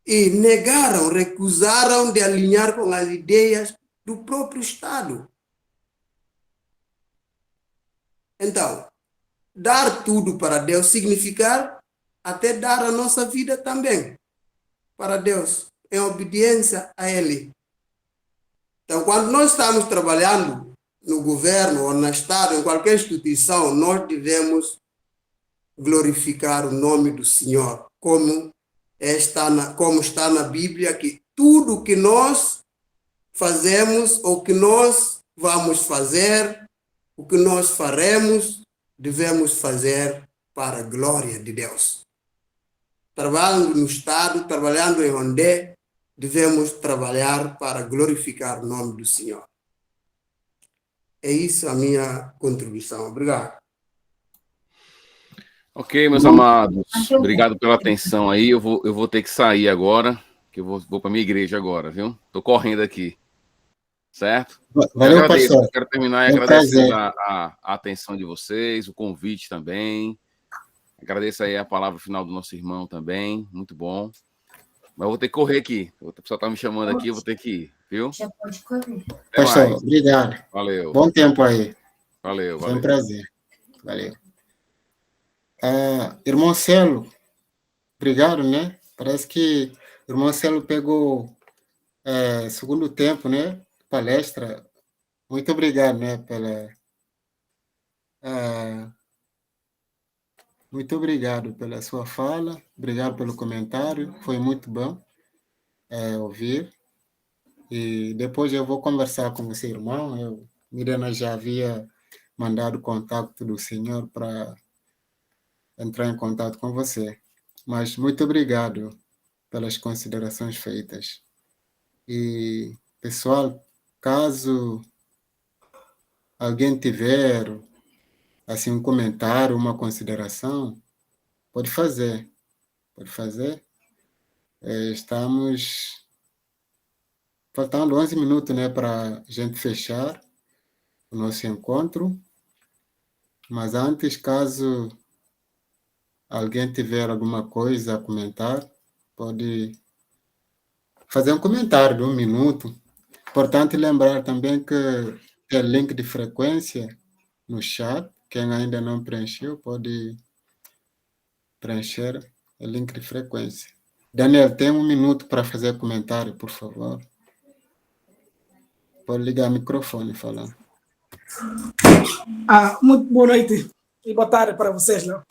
negaram, recusaram de alinhar com as ideias do próprio Estado. Então, dar tudo para Deus significa até dar a nossa vida também para Deus, em obediência a Ele. Então, quando nós estamos trabalhando no governo ou no Estado, em qualquer instituição, nós devemos glorificar o nome do Senhor, como está na Bíblia, que tudo que nós fazemos, ou que nós vamos fazer, o que nós faremos, devemos fazer para a glória de Deus. Trabalhando no Estado, trabalhando em onde, devemos trabalhar para glorificar o nome do Senhor. É isso a minha contribuição. Obrigado. Ok, meus amados. Obrigado pela atenção aí. Eu vou ter que sair agora, que eu vou para minha igreja agora, viu? Tô correndo aqui. certo? Valeu, eu agradeço, pastor. eu quero terminar É um agradecendo prazer. a atenção de vocês, o convite também. Agradeço aí a palavra final do nosso irmão também, muito bom. Mas eu vou ter que correr aqui. O pessoal está me chamando aqui, eu vou ter que ir, viu? Já pode correr. Até Pastor, mais. obrigado. Valeu. Bom tempo aí. Valeu, Foi um valeu. prazer. Valeu. Irmão Celo, obrigado, né? Parece que o irmão Celo pegou segundo tempo, né? Palestra. Muito obrigado, né? Muito obrigado pela sua fala. Obrigado pelo comentário. Foi muito bom ouvir. E depois eu vou conversar com você, irmão. Mirena já havia mandado o contato do senhor para entrar em contato com você. Mas muito obrigado pelas considerações feitas. E, pessoal, caso alguém tiver assim um comentário, uma consideração, pode fazer. Pode fazer. Estamos faltando 11 minutos, né, para a gente fechar o nosso encontro. Mas antes, caso alguém tiver alguma coisa a comentar, pode fazer um comentário de 1 minuto. Importante lembrar também que tem link de frequência no chat. Quem ainda não preencheu, pode preencher o link de frequência. Daniel, tem 1 minuto para fazer comentário, por favor. Pode ligar o microfone e falar. Muito boa noite e boa tarde para vocês, não?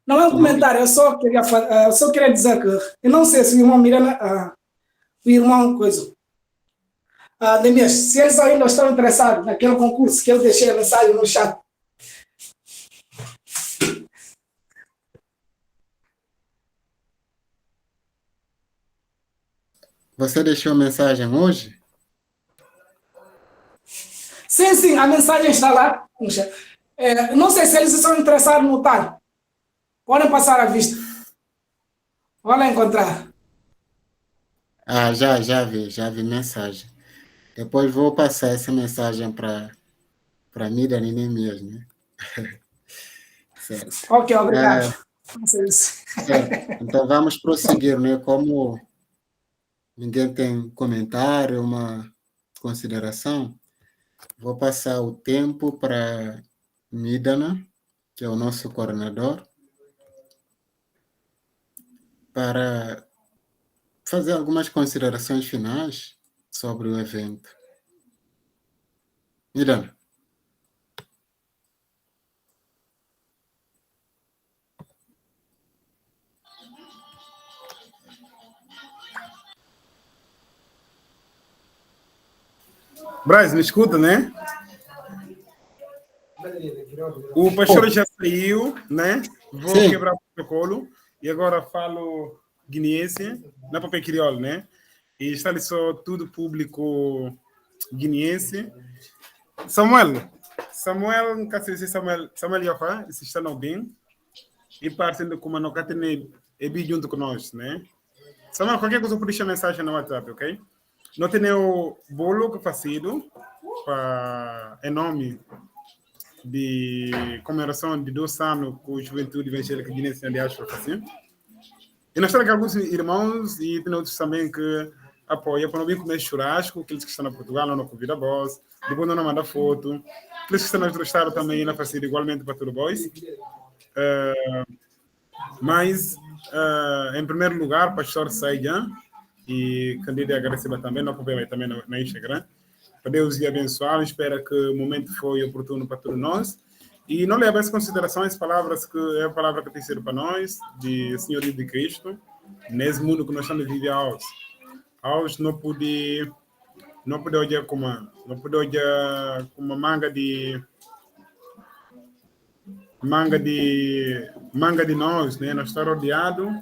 Não é um comentário, eu só queria dizer que eu não sei se o irmão Mirena, o irmão coisa, Demias, se eles ainda estão interessados naquele concurso que eu deixei a mensagem no chat. Você deixou a mensagem hoje? Sim, a mensagem está lá. Não sei se eles estão interessados no tal. Podem passar à vista. Podem encontrar. Já vi mensagem. Depois vou passar essa mensagem para Miriam e Neemias, né? Certo. Ok, obrigado. Certo. Então vamos prosseguir, né? Como ninguém tem comentário, uma consideração, vou passar o tempo para Midana, que é o nosso coordenador, para fazer algumas considerações finais sobre o evento. Midana. Braz, me escuta, né? O pastor já saiu, né? Vou quebrar o protocolo e agora falo guineense, na papel crioulo, né? E está ali só tudo público guineense. Samuel, nunca sei se Samuel Yafa, se está no bem, e partindo com uma nocatene e bi junto com nós, né? Samuel, qualquer coisa por deixar mensagem no WhatsApp, ok? Não tem o bolo que fazido em nome de comemoração de 2 anos com a Juventude Evangélica Guinense, aliás, para fazer. E nós temos alguns irmãos e tem outros também que apoiam para não vir comer churrasco, aqueles que estão na Portugal não convidam a voz, depois não mandam foto, aqueles que estão no outro estado também não fazem igualmente para todos vós. Mas, em primeiro lugar, o pastor Saiyan, e candidato a agradecer também, não acompanha também na Instagram, para Deus e abençoar, espero que o momento foi oportuno para todos nós, e não leva em consideração as palavras que é a palavra que tem sido para nós, de Senhoria de Cristo, nesse mundo que nós estamos vivendo hoje não pude olhar como uma manga de nós, né? Nós estamos rodeados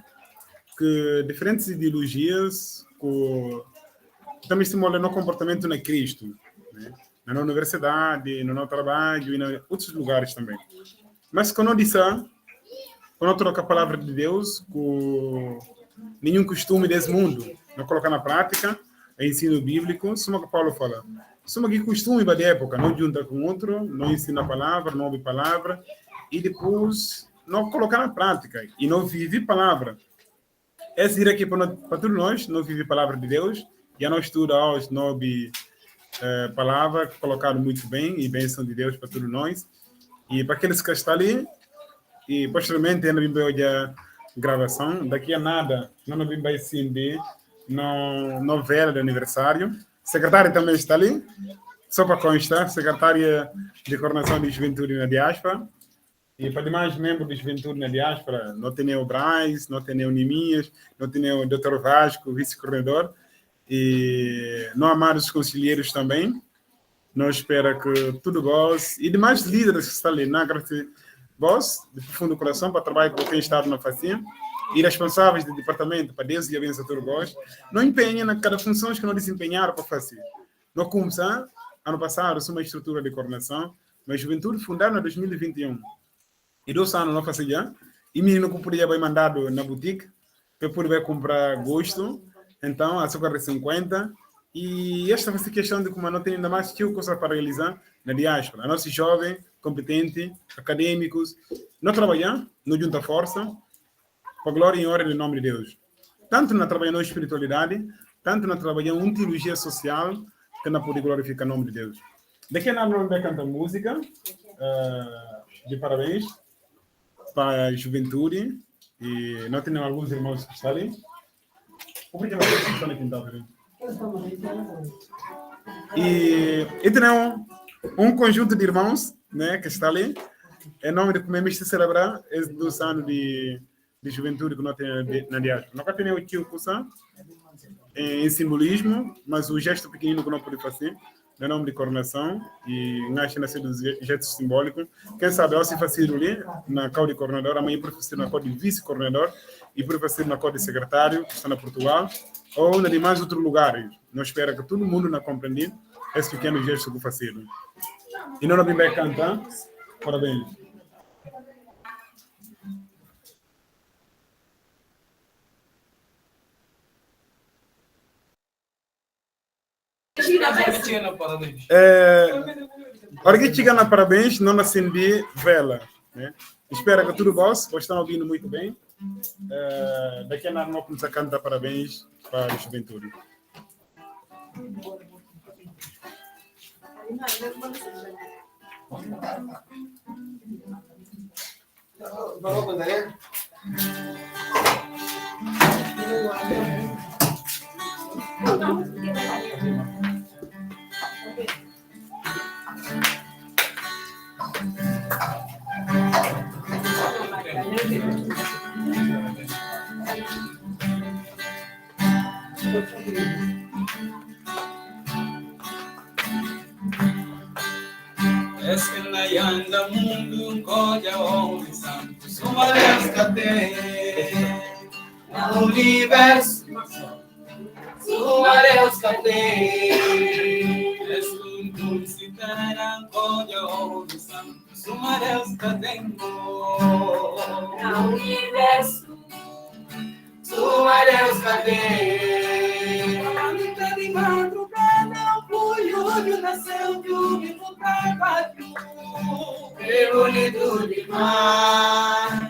que diferentes ideologias que também estimulam no comportamento na Cristo, né? Na universidade, no nosso trabalho e em outros lugares também. Mas quando troca a palavra de Deus com nenhum costume desse mundo, não colocar na prática, ensino bíblico, só que Paulo fala, só que costume da época, não junta com outro, não ensina a palavra, não ouve palavra, e depois não colocar na prática, e não vive palavra. Esse ir aqui para todos nós, não vive a palavra de Deus, já não estuda hoje, não ouve palavra, colocado muito bem, e bênção de Deus para todos nós. E para aqueles que estão ali, e posteriormente ainda vim hoje a gravação, daqui a nada, não vim vai sim de novela de aniversário. Secretária também está ali, só para constar, secretária de Coordenação de Juventude na Diáspora. E para demais membros de Juventude na Diáspora, não tem o Braz, não tem o Nimias, não tem o Dr. Vasco, vice-coordenador, e não amados conselheiros também. Nós esperamos que tudo vós, e demais líderes que estão ali, não agradecer vós, de profundo coração, para trabalhar com quem está na facinha, e responsáveis do departamento, para Deus e a bênção a todos vós, não empenhem na cada função que não desempenharam para fazer. Não começar, ano passado, uma estrutura de coordenação, mas Juventude fundada em 2021. E 2 anos não faço já. E menino que podia ser mandado na boutique, que podia comprar gosto. Então, açúcar de 50. E esta vai ser questão de como não tem ainda mais que coisa para realizar na diáspora. A nossa jovem, competente, acadêmicos, não trabalhar, não junta força, para a glória e honra do nome de Deus. Tanto na trabalhar na espiritualidade, tanto na trabalhar em teologia social, que não pode glorificar o nome de Deus. Daqui a nada não vai cantar música, de parabéns para a juventude, e nós temos alguns irmãos que estão ali. Obrigado por estar aqui, então. E temos um conjunto de irmãos, né, que está ali, em nome de como se celebrar esses 2 anos de juventude que nós temos na diáspora. Nós temos o tio Kusa em simbolismo, mas o gesto pequenino que nós podemos fazer, no nome de coordenação, e nós nascer do gesto simbólico. Quem sabe, eu se fazer ali, na cor de coordenador, amanhã professor na cor de vice-coordenador, e professor na cor de secretário, que está na Portugal, ou em demais outros lugares. Nós esperamos que todo mundo não compreenda esse pequeno gesto que fazer. E não vamos cantar. Parabéns. Hora que chega na parabéns, não acendi vela, né? Espero que tudo vós estão ouvindo muito bem. Daqui a nada nós vamos a cantar parabéns para a juventude. Es que na yanda mundo koja homem santo suma Deus cate na universo suma Deus cate es un dulce taran koja homem santo suma Deus catengo na universo suma Deus cate a de madrugada o olho nasceu de um vivo trabalho. É bonito demais,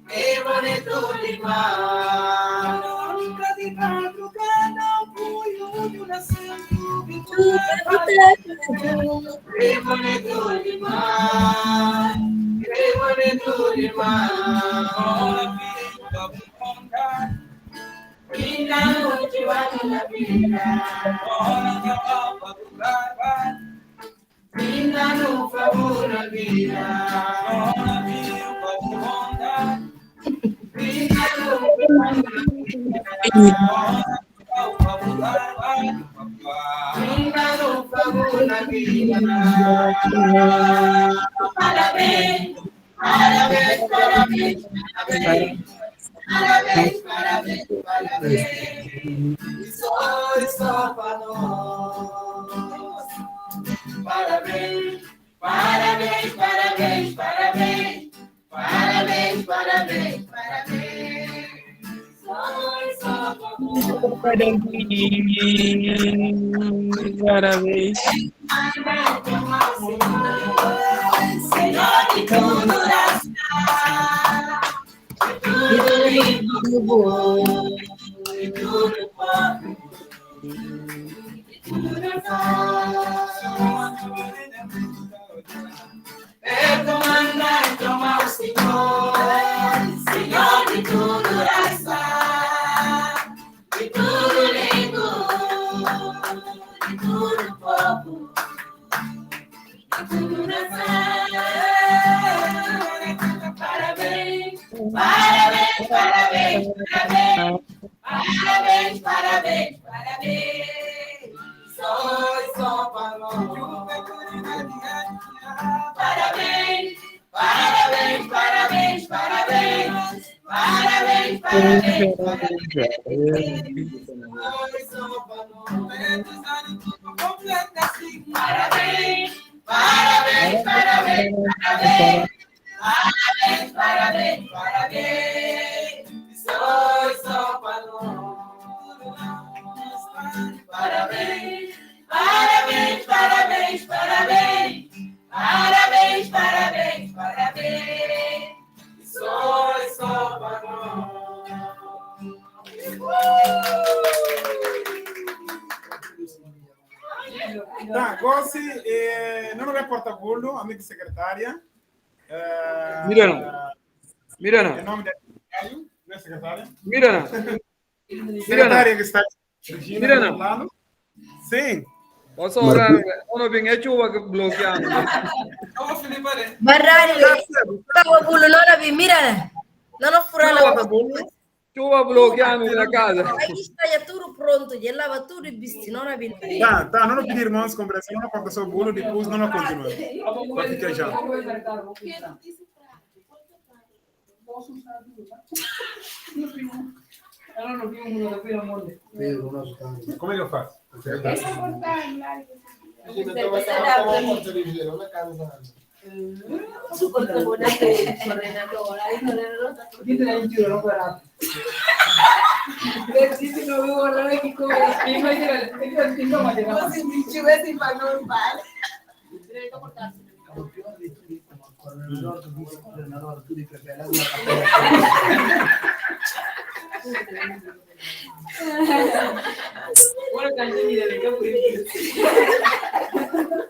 é bonito demais. Nunca de madrugada o olho nasceu de um vivo trabalho. É bonito demais, é bonito demais. Ainda não te vale na vida. Ainda não favor na vida. Ainda não favor na vida. Parabéns, parabéns, parabéns, parabéns. Parabéns, parabéns, parabéns. Só para nós. Parabéns, parabéns, parabéns, parabéns. Parabéns, parabéns, parabéns. Só para nós. Parabéns. Senhor de tudo tudo lindo, bom, e tudo pobre, e tudo comandar, toma o Senhor, Senhor de tudo de tudo lindo, de tudo pobre, de tudo parabéns, parabéns, parabéns, parabéns, parabéns, parabéns, sois só para nós. Parabéns, parabéns, parabéns, parabéns, parabéns, parabéns, parabéns, sois só para nós. Parabéns, parabéns, parabéns, parabéns. Parabéns, parabéns, parabéns, sois só para nós. Parabéns, parabéns, parabéns, parabéns, parabéns, parabéns, parabéns, sois só para nós. Tá, Gossi, não é porta-bolo, amiga secretária. Mirana. Em nome da secretária, não é secretária? Mirana. Secretária que está Mirana. Sim. Posso orar? Ono bem é chuva que bloqueando. Barrari, estava bolo não vi, Mirana. Não furala o bolo. Chuva bloqueando na casa. Aí está já tudo pronto, já lava tudo e viste, não vi. Tá, não pedir irmãos compreensão, não corta só o bolo, depois não continua. Para ficar já. Como é que eu faço?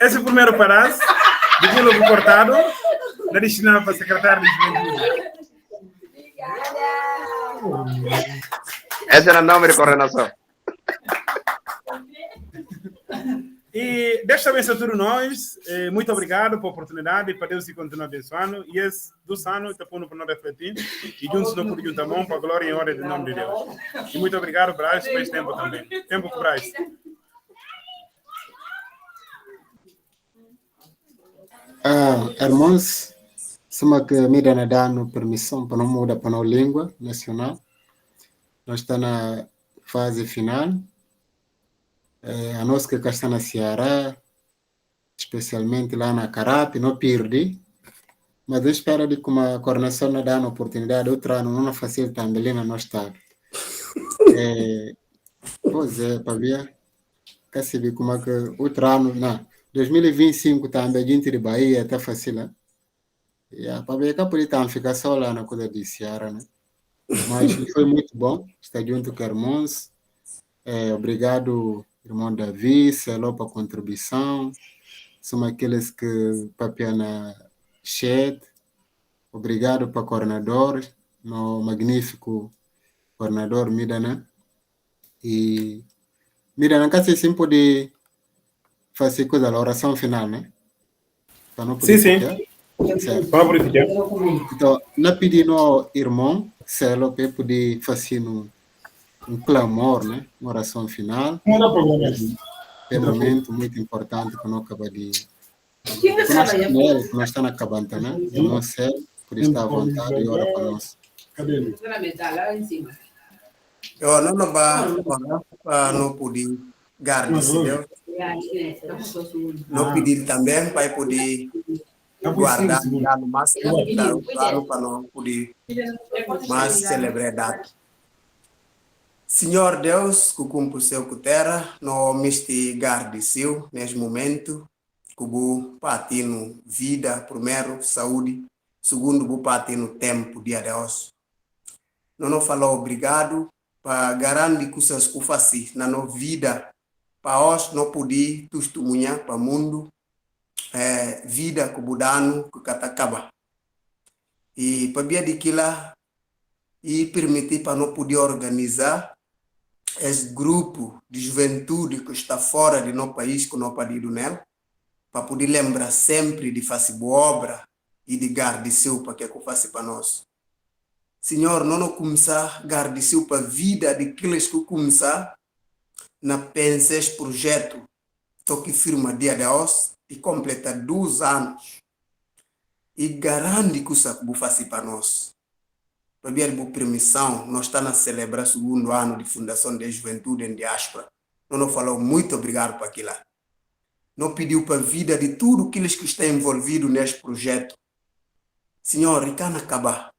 Esse é o primeiro pedaço de bolo cortado, na destinada para a secretária de Juventude. Esse era o nome de coordenação. E desta vez a todos nós, muito obrigado pela oportunidade, para Deus continuar abençoando. E esse dos anos está pondo para nós refletir. E juntos não podemos juntar mão para a glória e honra do nome de Deus. E muito obrigado, Braz, por esse tempo também. Tempo para Braz. Irmãos, somos que me dando permissão para não mudar para a língua nacional. Nós estamos na fase final. A nós que está na Ceará, especialmente lá na Carape, não perdi. Mas eu espero que a coordenação nos dá uma oportunidade, outro ano não facilita também no nosso estado. Pois é, para ver, que se vê como é que outro ano, não. 2025 também, gente de Bahia, está fácil, né? Para ver que pode ficar só lá na coisa de Ceará, né? Mas foi muito bom estar junto com irmãos. Obrigado, irmão Davi, Celô, para a contribuição. São aqueles que papiam na chat. Obrigado para o coordenador, no magnífico coordenador Midana. E Midana, que você sempre pode fazer coisa da oração final, né? Sim. Certo. Então, não pedir no irmão Celô para poder fazer um clamor, né? Uma oração final. É um momento muito importante que nós acabamos de... Nós estamos acabando, né? Irmão Celô, por estar à vontade e ora para nós. Eu não pude guardar, Deus. Não pedir também para poder guardar no máximo, para não poder mais celebrar a data. Senhor Deus, que cumpre o seu com terra, no miste garde seu, neste momento, que bu patino vida, primeiro, saúde, segundo, bu patino tempo, dia de hoje. Não falou obrigado, para garantir que vocês que fazem na nossa vida, para hoje não poder testemunhar para o mundo, vida que bu dano, que catacaba. E para via de aquilo, e permitir para não poder organizar esse grupo de juventude que está fora do nosso país, que não pode ir nele, para poder lembrar sempre de fazer boa obra e de guardar-se para que eu faça para nós. Senhor, não começar a guardar-se para a vida daqueles que começar na pensar esse projeto, que firma dia de hoje e completa 2 anos e garante que isso vai fazer para nós. Para ver a permissão, nós estamos a celebrar o 2º ano de Fundação da Juventude em Diáspora. Não falou muito obrigado para aquilo. Não pediu para a vida de tudo aqueles que estão envolvidos neste projeto. Senhor, e can acabar.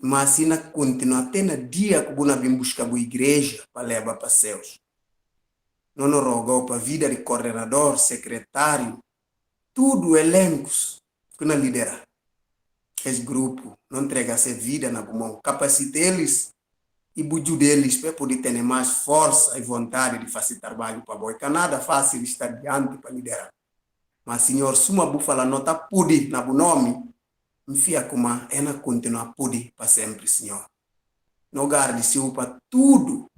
Mas assim continua até no dia que nós vamos buscar a igreja para levar para os céus. Não rogou para a vida de coordenador, secretário, tudo elencos que não lidera. Esse grupo não entrega essa vida na mão, capacita eles e bujo deles para poder ter mais força e vontade de fazer trabalho para boi. Que nada fácil estar diante para liderar. Mas, Senhor, se uma búfala não está pude na nome, enfia como é na continuar pude para sempre, Senhor. Não guarde-se para tudo.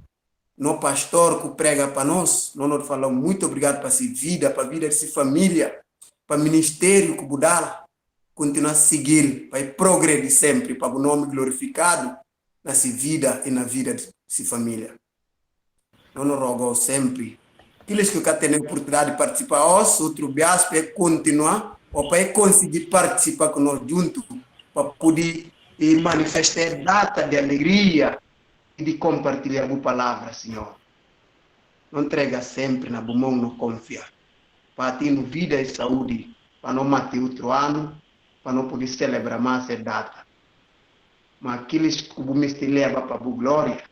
No pastor que prega para nós, nós falamos muito obrigado para essa vida, para a vida dessa família, para o ministério que Budala. Continuar a seguir, para progredir sempre, para o nome glorificado nessa vida e na vida dessa família. Não rogo sempre. Aqueles que têm a oportunidade de participar, outro bias para continuar, ou para conseguir participar com nós juntos, para poder manifestar data de alegria e de compartilhar a palavra, Senhor. Não entrega sempre na mão, não confia. Para ter vida e saúde, para não matar outro ano, para não poder celebrar mais essa data. Mas aqueles que o mestre leva para a glória,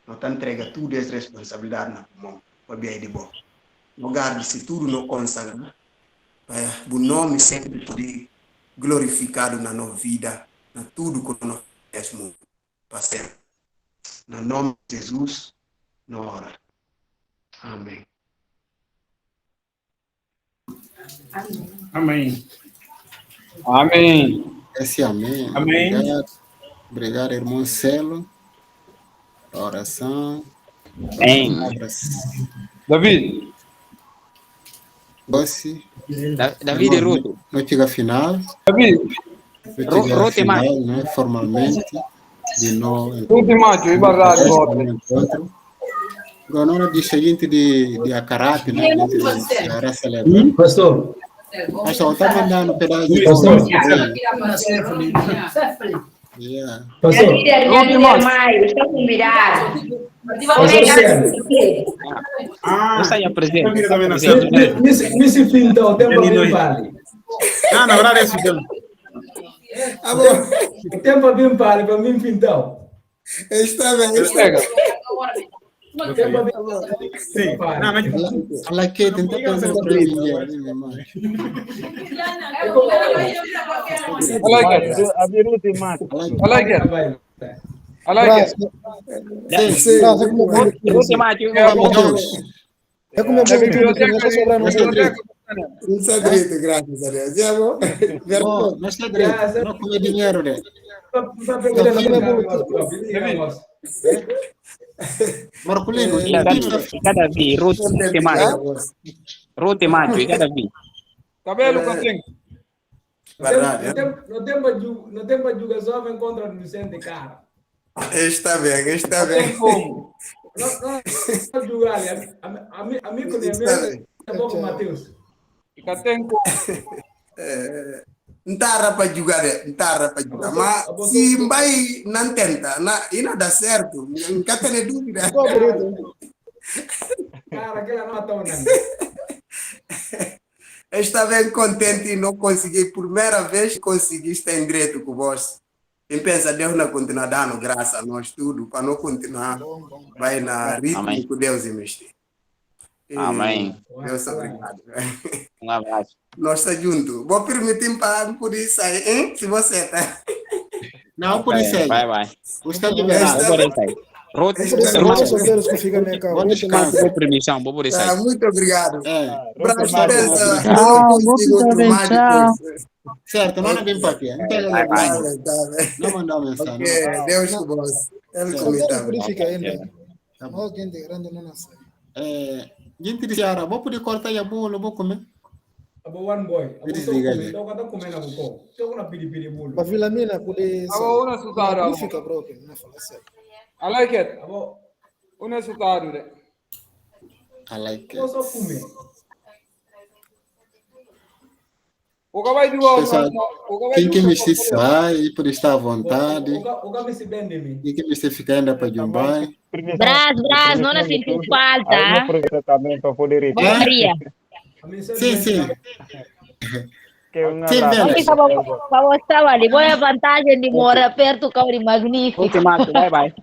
não te entrega tudo essa responsabilidade na mão, para bem de bom. Não guarde-se tudo, não consagra, para o nome sempre poder glorificado na nossa vida, na tudo que nós fazemos, para sempre. No nome de Jesus, na hora. Amém. Amém. Amém. Esse amém. Amém. Obrigado, irmão Celo. A oração. Amém. David. Você. David e Ruto. Não chega final. David. Ruto e Mário. Né, formalmente. De novo. Ruto e Mário. Encontro. Não diz a gente de Acarate, né? Para celebrar. Pastor. Mas só está mandando um pedaço de Pastor. Pastor. Está convidado. Não saia presente. Nesse fim, então, tempo bem vale. Não, na verdade é isso. Tempo bem vale para mim, então. Está bem, está bem. Sim. Não, mas ela quer tentar fazer para mim. Um segredo, graças a Deus. É bom? Não é segredo. Não come dinheiro, né? Marculino, cada vez, Ruto e Mário. Ruto e Mário, e cada vez. Cabelo que tem. Não tem para julgar jovem contra o Vicente Cara. Está bem, está bem. Não julgar, amigo de mim, é pouco Mateus. Fica tempo. Não está para julgar, mas se vai não tenta, e não dá certo, não tem dúvida. Cara, aquela não está olhando. Eu estava bem contente e não consegui, por primeira vez, consegui estar em direito com vós. E pensa Deus não continuar dando graça a nós tudo, para não continuar, vai na ritmo que Deus investir. Amém. Deus obrigado. Um abraço. Nós estamos juntos. Vou permitir para poder sair, hein? Se você tá. Não, por isso aí. Vai. Você está liberado. Ruth, vou permissão, vou por isso aí. Muito obrigado. Certo, não vem para aqui. Não mandar mensagem. Deus te boas. Gente de Ceará, vou poder cortar a bola, vou comer. One boy. Desliga aí. Então cada comer na boca. Então na pili bolo. Para Vilamina poder. Una sutaro. Fica próprio, não fala sério. I like it. Una sutaro. I like it. Posso comer. O que vai quem que me sai, por estar à vontade. Quem que me ficar ainda para Jumbai. Brás, não na sinto falta. Maria. Sim. Sim, para mostrar ali, boa a vantagem de morar perto do Cauri Magnífico. Bye.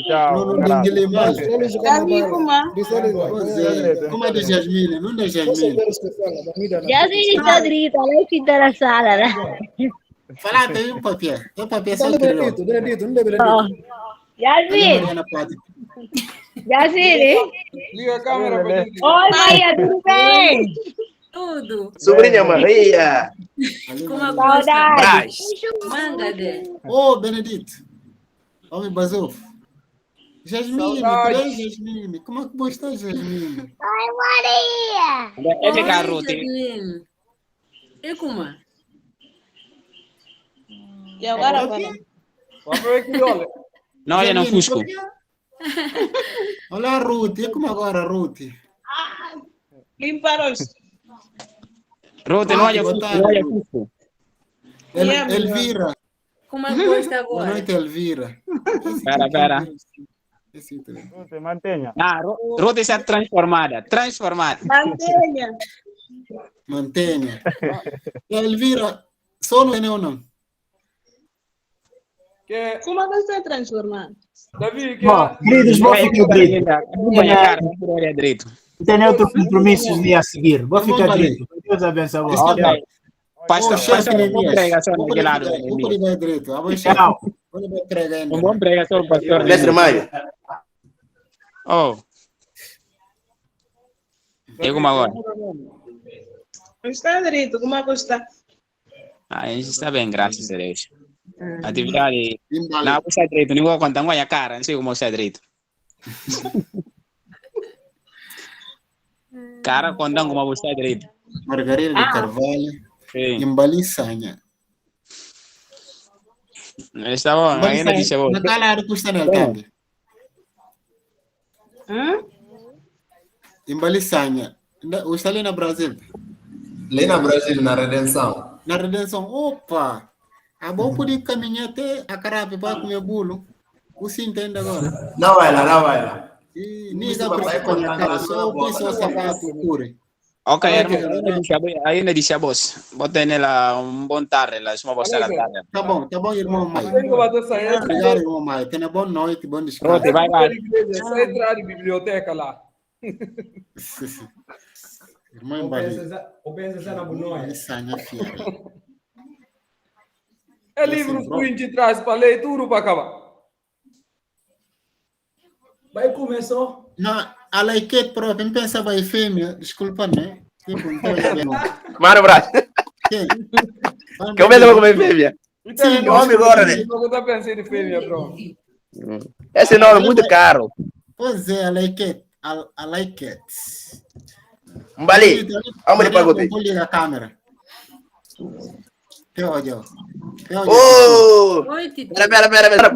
Tchau. Não ninguém mais. Como é de Jasmine? Não é de Jasmine. Jasmine está direito, ela é interessada, né? Fala, tem um papel. Tem um papel só Benedito, não deve Jasmine. Liga a câmera para gente. Oi, Maria, tudo bem? Tudo. Sobrinha Maria. Como a Saudade. Manga de. Benedito. Homem Bazuf. Jasmine, Jasmine. Como é que você está, Jasmine? Oi, Maria. É ficar, Ruth. E como? E agora? Não, eu não fusco. Olha a Ruth. E como agora, Ruth? Limparam. Ruth, não é fusco. Elvira. Como é que gosta agora? Boa noite, Elvira. Pera. Mantenha. Ruth está transformada. Mantenha. Elvira, só não é ou não? Como você está transformando? Davi, Queridos, vou ficar direito. Tem outros compromissos de a seguir. Vou ficar direito. Deus abençoe. Pastor pregação daquele lado. Um bom pregação, pastor. Mestre Maio. E como agora? Está direito, como é que está? A gente está bem, graças a Deus. Atividade. Não, você é direito. Não vou contar a cara, não sei como você é direito. Cara, contando como você é direito. Margarida de Carvalho. Imbali Sanha. Está bom, ainda disse bom. Naquela área custa na câmbio. Imbali Sanha. Você está ali na Brasil? Ali na Brasil, na Redenção. Na Redenção, opa! É bom poder caminhar até a Carape para comer bolo. Você entende agora? Não vai lá. Nem dá para ficar na cara, só o piso sapato puro. Ok, ainda disse a voz. Botei nela bom tarde, ela uma voz da tarde. Tá bom, irmão Maio. Obrigado, irmão Maio. Tenha boa noite, bom descanso. Vai. Só entrar na biblioteca lá. Irmão Imbali. Opensa na bunóia. É livros que a gente traz para leitura para acabar. Vai começar? Não, a laiquete própria, não pensava em fêmea, desculpa, né? Mano, Brás. Que eu mesmo comer fêmea. Sim, homem agora, né? Eu estou pensando em fêmea, bro. Esse nome é muito caro. Pois é, a laiquete. Mbali, vamos de pagote. Vou ligar a câmera. Que ódio. Oh! Pera.